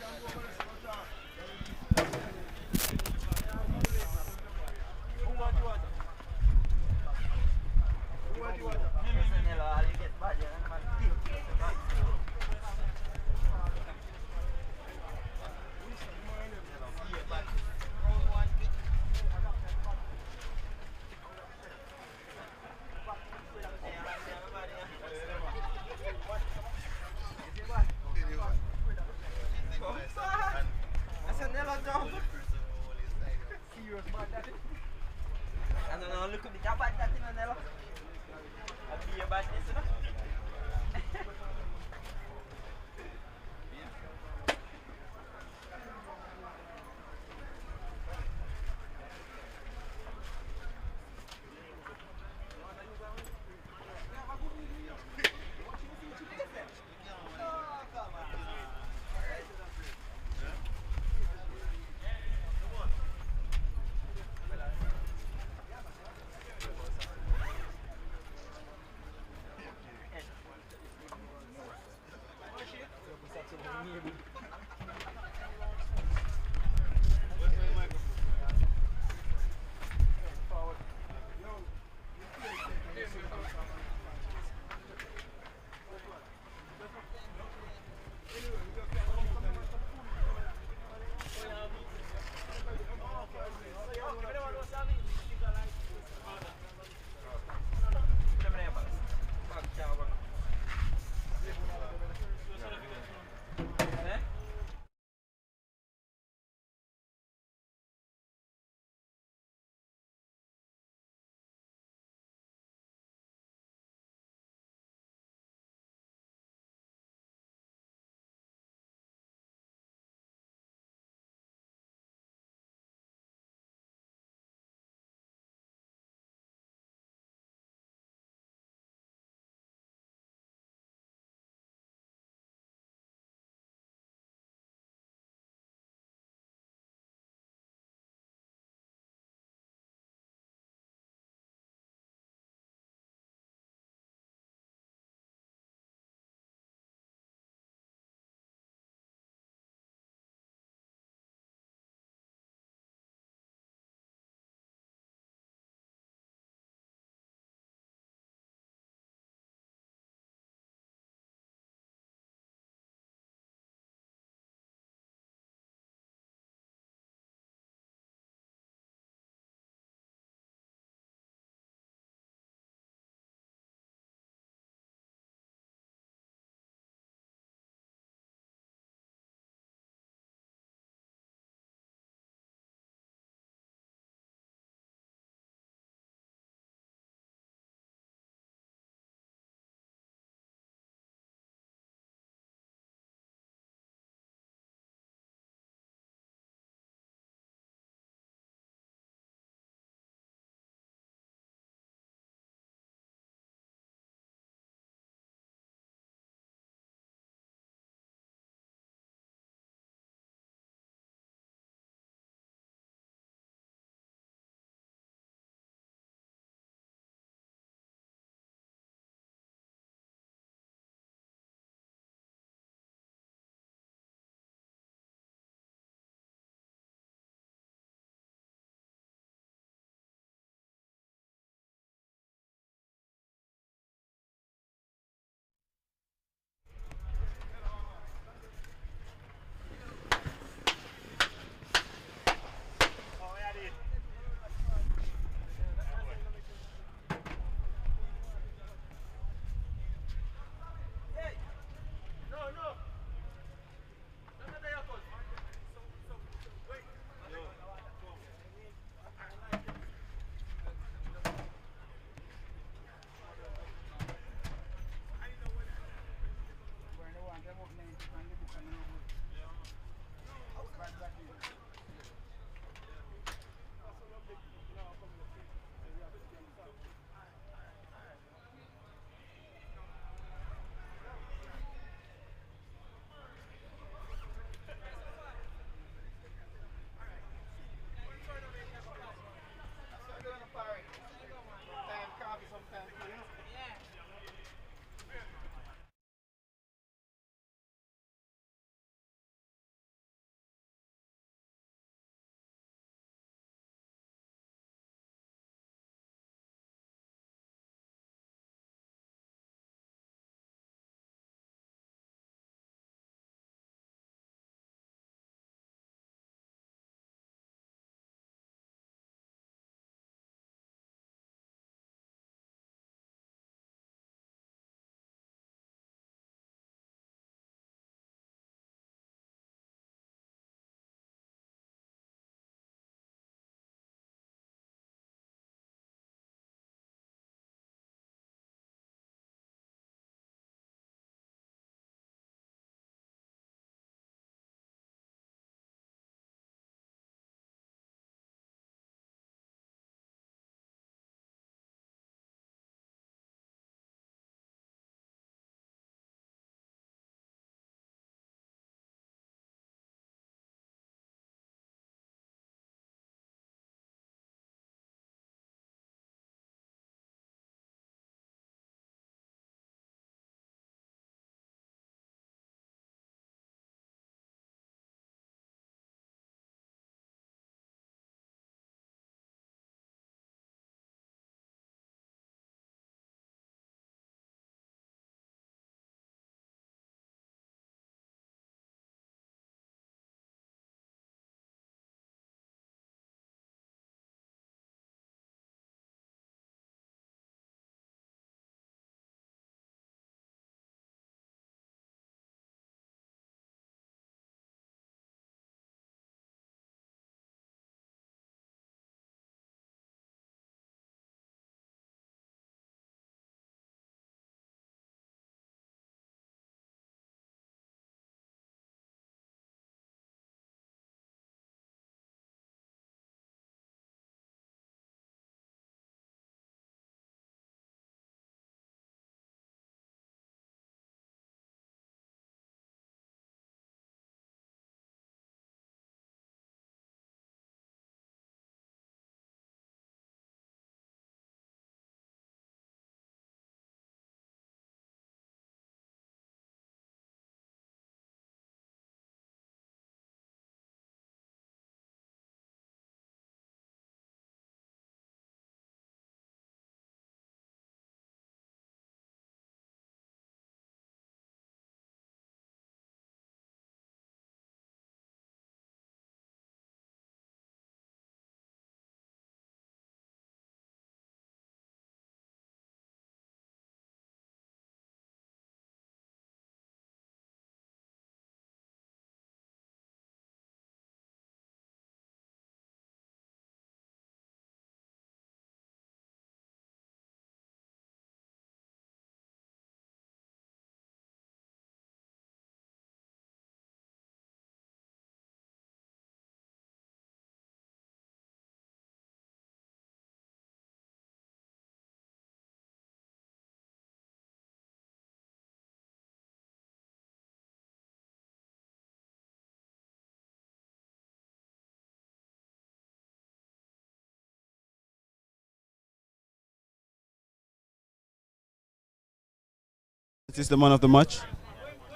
This is the man of the match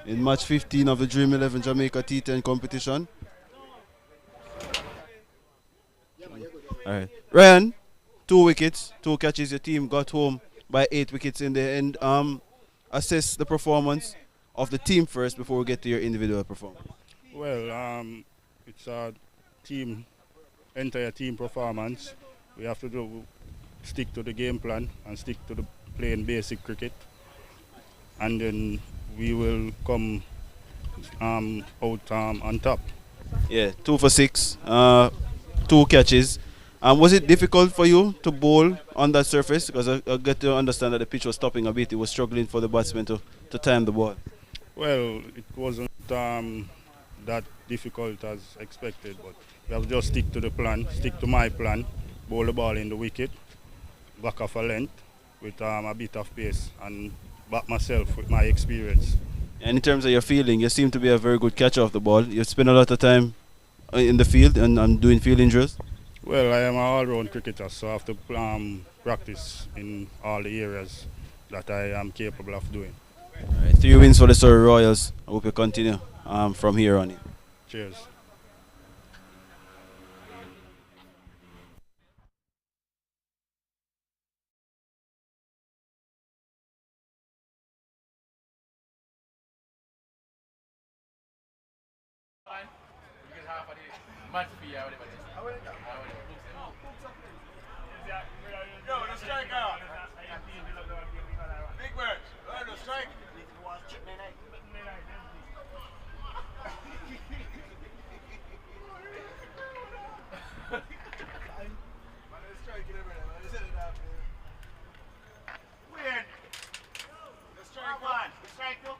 in match 15 of the Dream 11 Jamaica T-10 competition. All right, Ryan, 2 wickets, 2 catches. Your team got home by 8 wickets in the end. Assess the performance of the team first before we get to your individual performance. Well, it's a team, entire team performance. We have to stick to the game plan and stick to the playing basic cricket, and then we will come out on top. Yeah, 2 for 6, 2 catches. Was it difficult for you to bowl on that surface? Because I get to understand that the pitch was stopping a bit. It was struggling for the batsman to time the ball. Well, it wasn't that difficult as expected, but we have to just stick to the plan, stick to my plan, bowl the ball in the wicket, back off a length with a bit of pace, and back myself with my experience. And in terms of your feeling, you seem to be a very good catcher of the ball. You spend a lot of time in the field and doing fielding drills. Well, I am an all-round cricketer, so I have to practice in all the areas that I am capable of doing. All right, 3 wins for the Surrey Royals. I hope you continue from here on in. Cheers. Match fee or whatever it is. Yo, the striker. Big bird. The strike. Weird. The strike one. The strike two.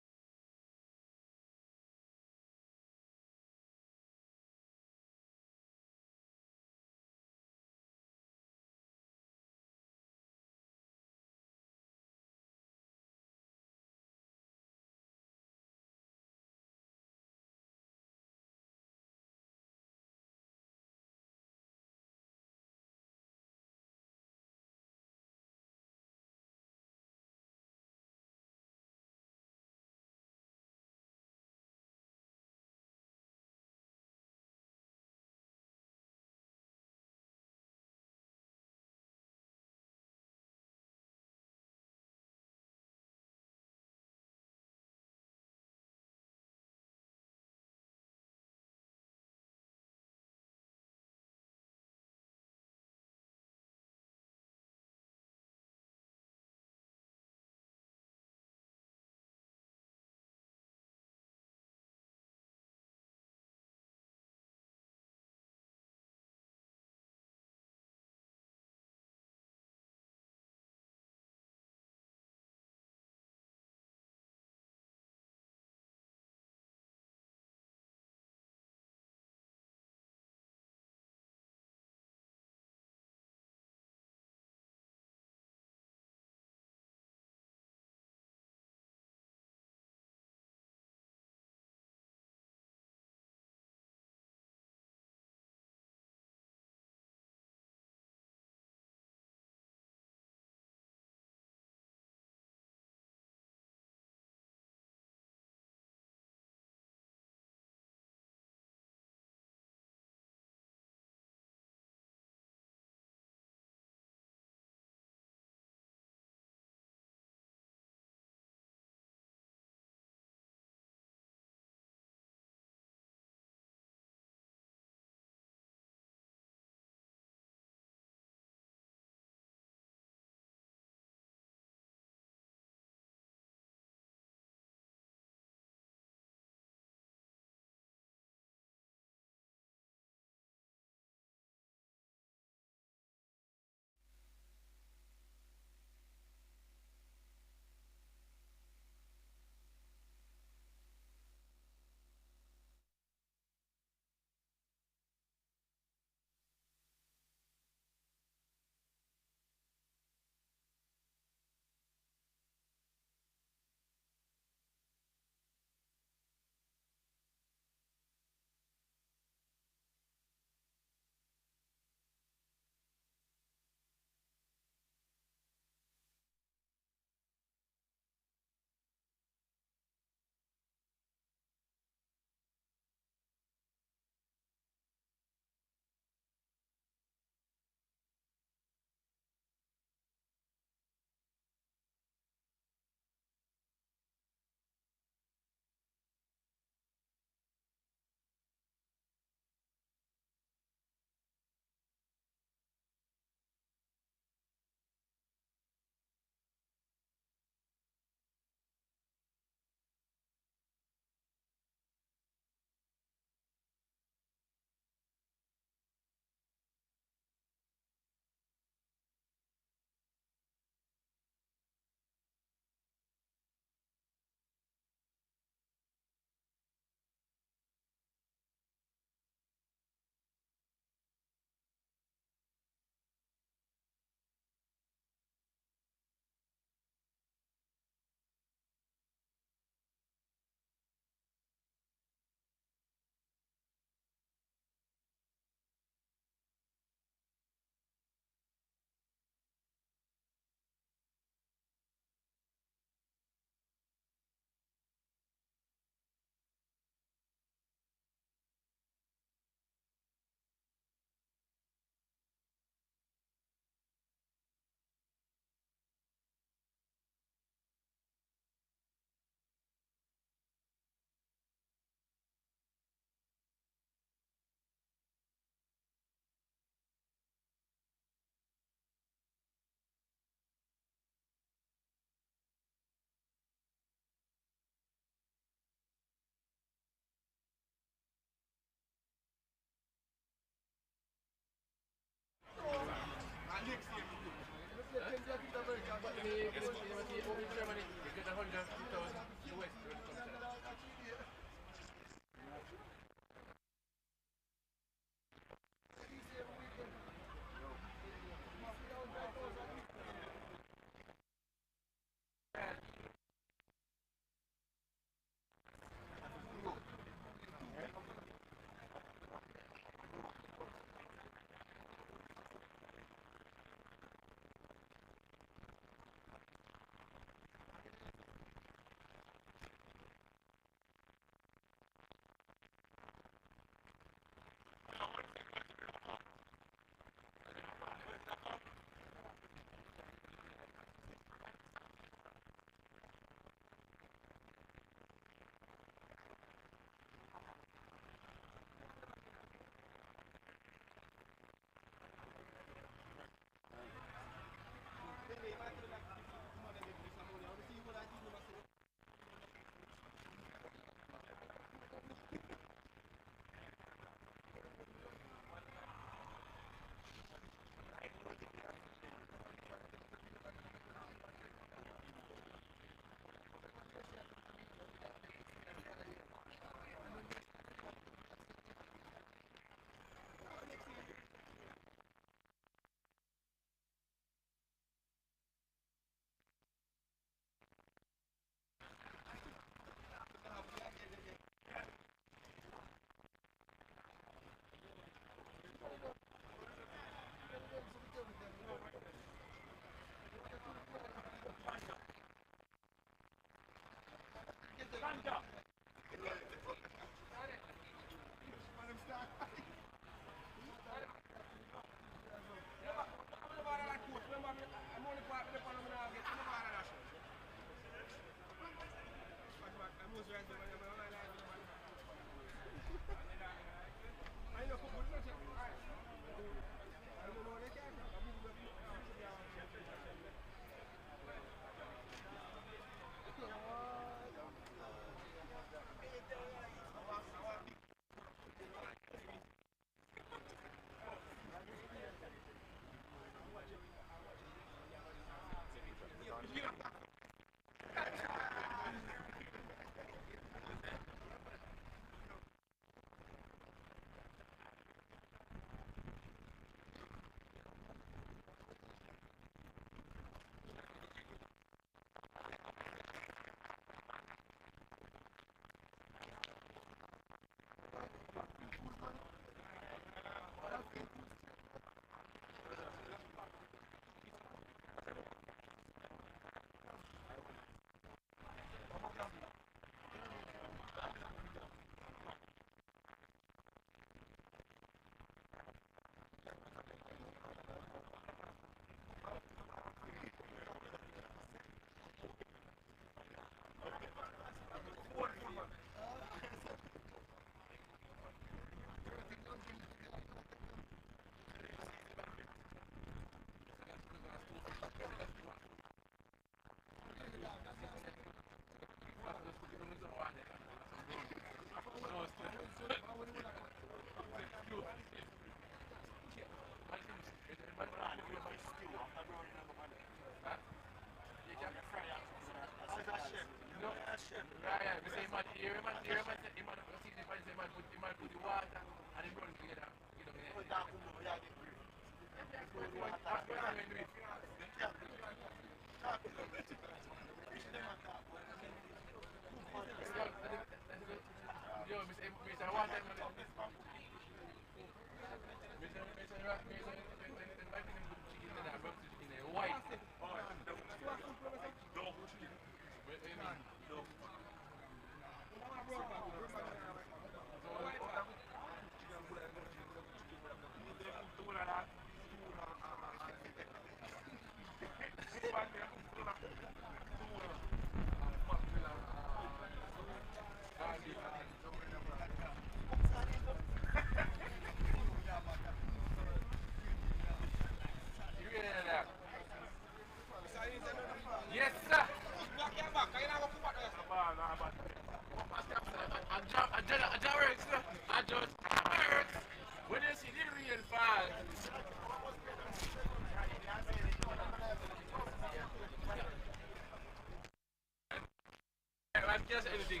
Can I say anything?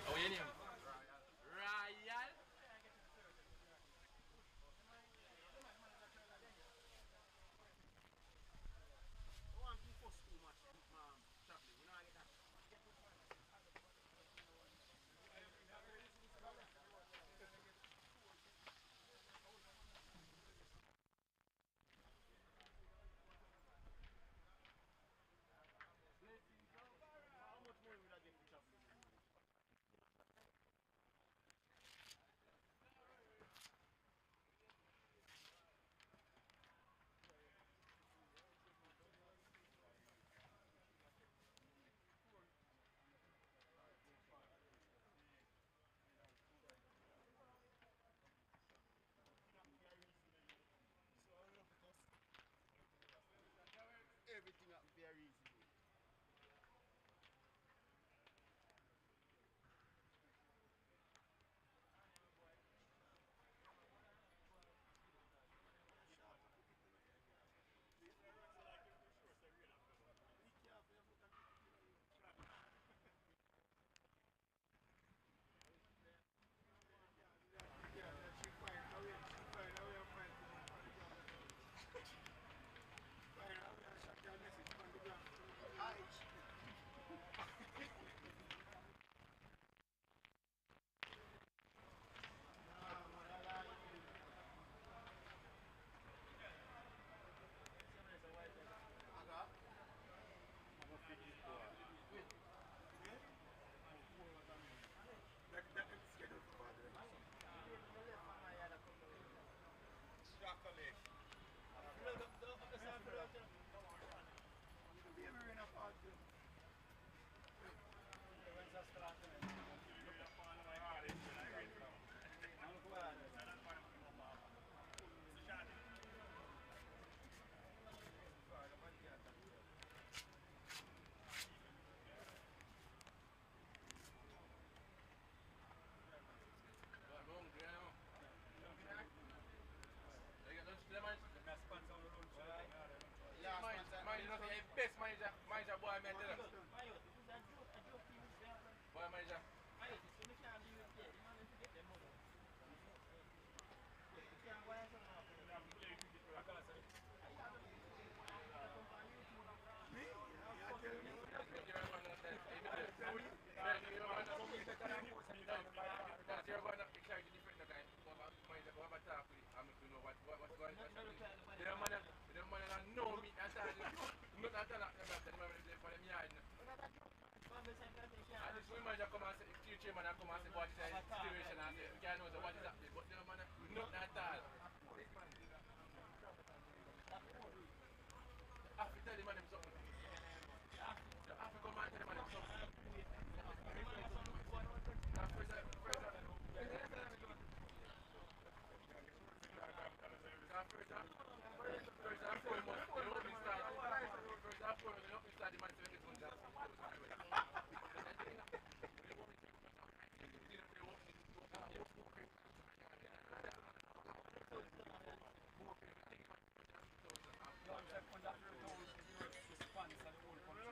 Oh, your name? Royal. Everything up very easy. Manager boy, man, tell us. Boy, manager. And this woman just come and say, the chairman come and say what is the situation and say, we can't know what is happening, but the man nothing at all. I have to tell the man something. You have to come and tell the man something. First and foremost, the opening start. First and foremost, the opening start, the man 70 seconds.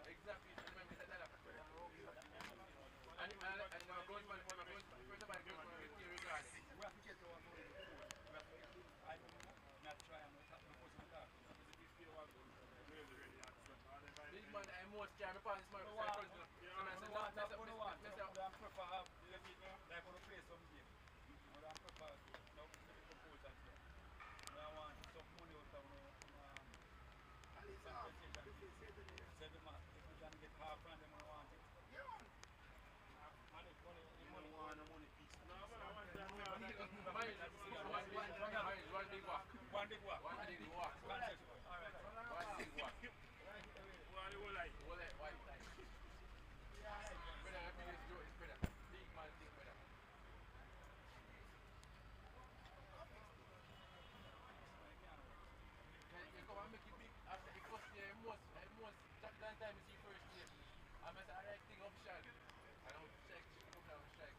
Exactly. And going for first of all, going for regarding. We have to get our I not try and this man, I'm most scared because this man is like, I'm prefer have like on the play some game. I'm prefer no compose that game. I want some money out of seven months. If we can get half from them, I want it. Yeah. Money want no money piece. No, I want that. One big walk. One big walk. One big walk. All right. One big walk. One whole life. Whole life. One time. Brother, the biggest joke is brother. Big man thing, brother. You come and make it big after it cost you most that time you see first game. I must have the right thing official. I don't check, come down and strike.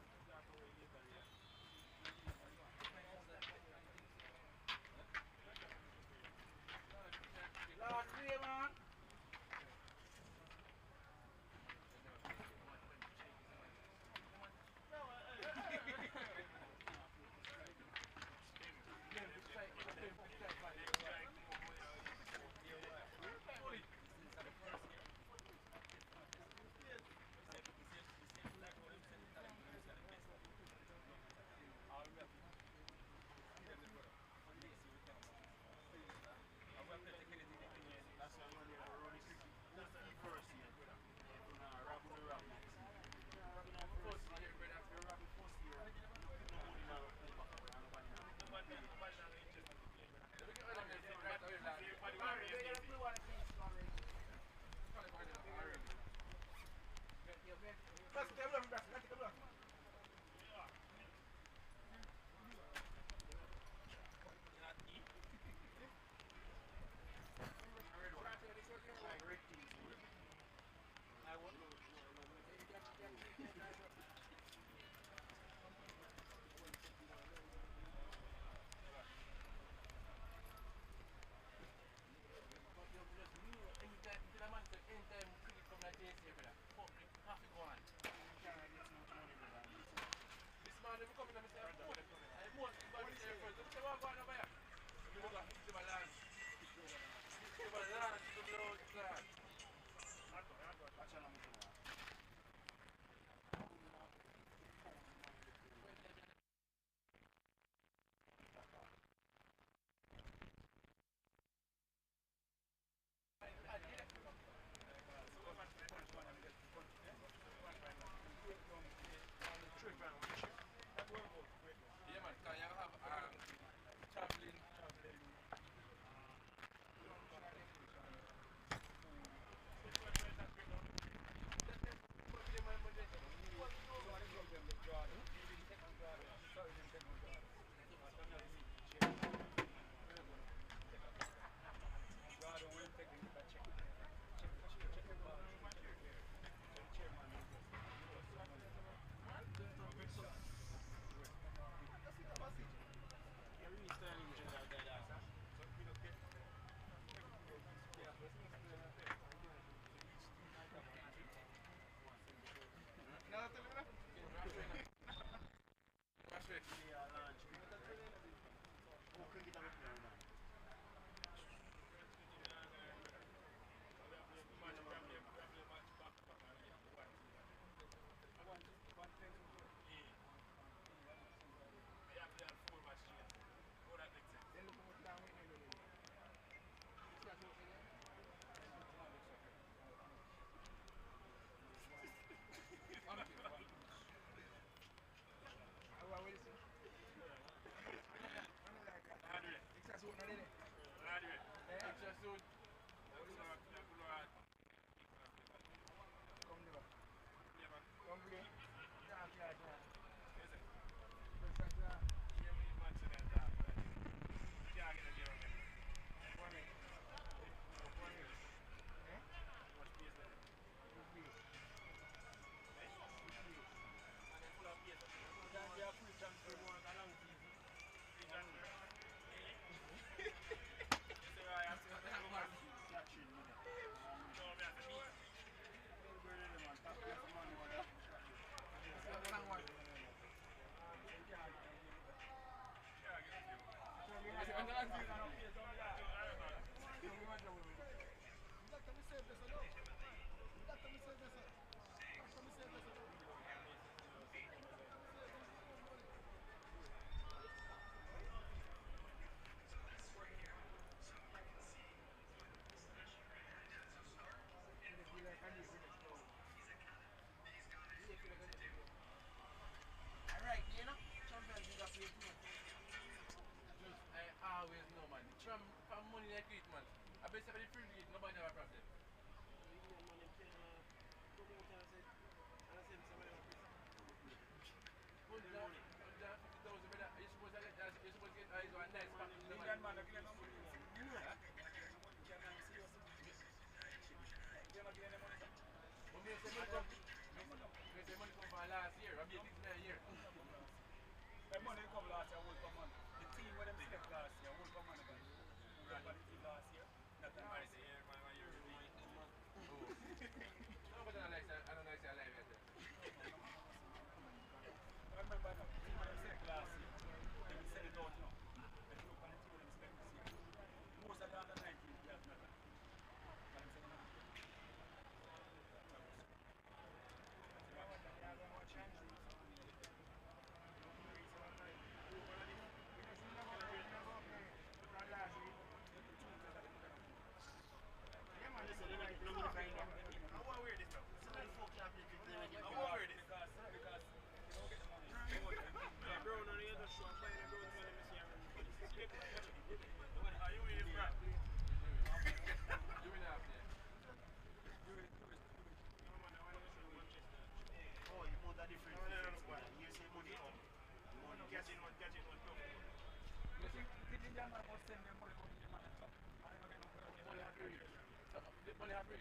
Yeah,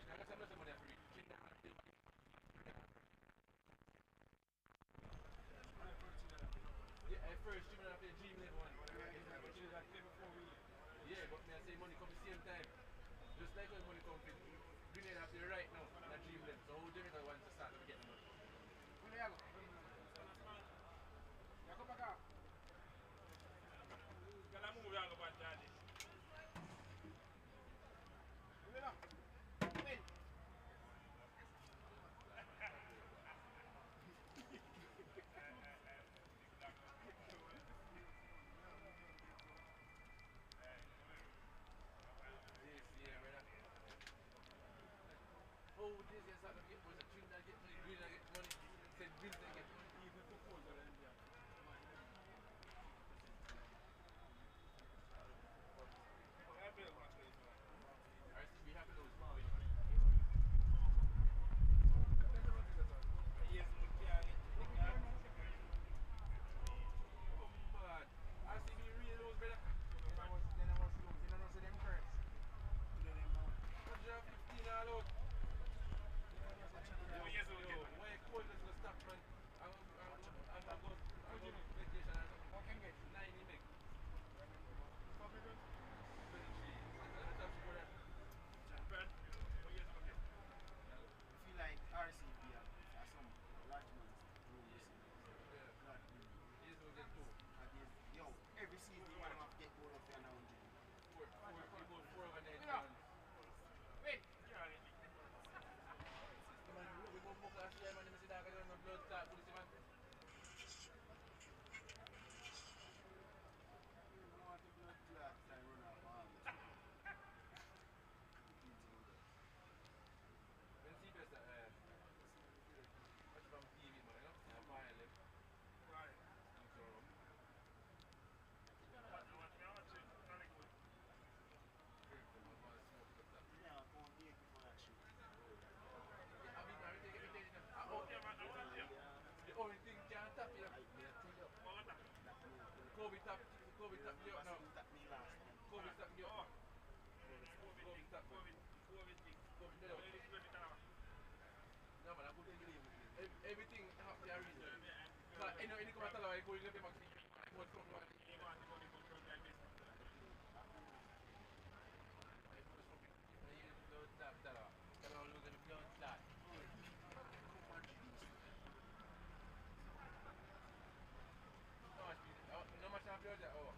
at first, you have to dream that one. Yeah, but me I say money come the same time. Just like when money come, Grenade have to right now, not dream them. So how Jamaica wants to start to get money? When they go? Yeah, come back out. Gonna move out of that daddy. Win. This year, brother. Oh, this year started to get was a Trinidad get money, Grenade get money, said Vince get money, even proposal and yeah. RCB happy those boys. Yes, oh man. RCB really lose, brother. Then I was lose. Then I know them curse. 115 all out. Why cold is the stop, man? I'm going vacation and how can get 90 meg? 23. Brad, what years ago? I feel like RCB are some large ones. Yeah. Years ago get two. Yo, every season you want to get goal of your now. Four over 9 runs. Wait! We go book last year, man. I see that I got no blood clot, police man. You want the blood clot, I run off all this. When see best watch from TV, man, you know? I'm fine, live. Right. So, yeah, go on here before that shit. The only thing can't tap you. Kobe tap you up now. Kobe tap you up. No man, I couldn't believe it. Everything have their reason. But you know, any come at all, I go in the back. What from one? No más champions ya. Oh.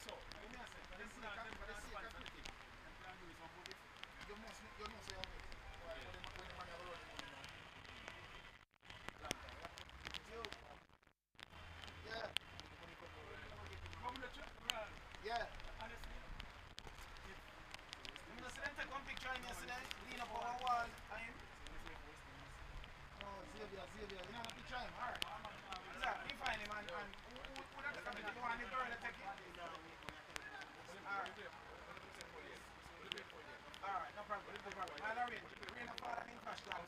so. You know say cricket. You must say okay. When the man have a run. Yeah. Yeah. Honestly, I'm gonna sit and take one picture of him yesterday, lean up on one wall, and him. Oh, Xavier, you know the picture of him? Alright. Yeah, you find him and who that come in? You want the girl to take it? Alright, no problem. I'll arrange. We're gonna fall in crash down.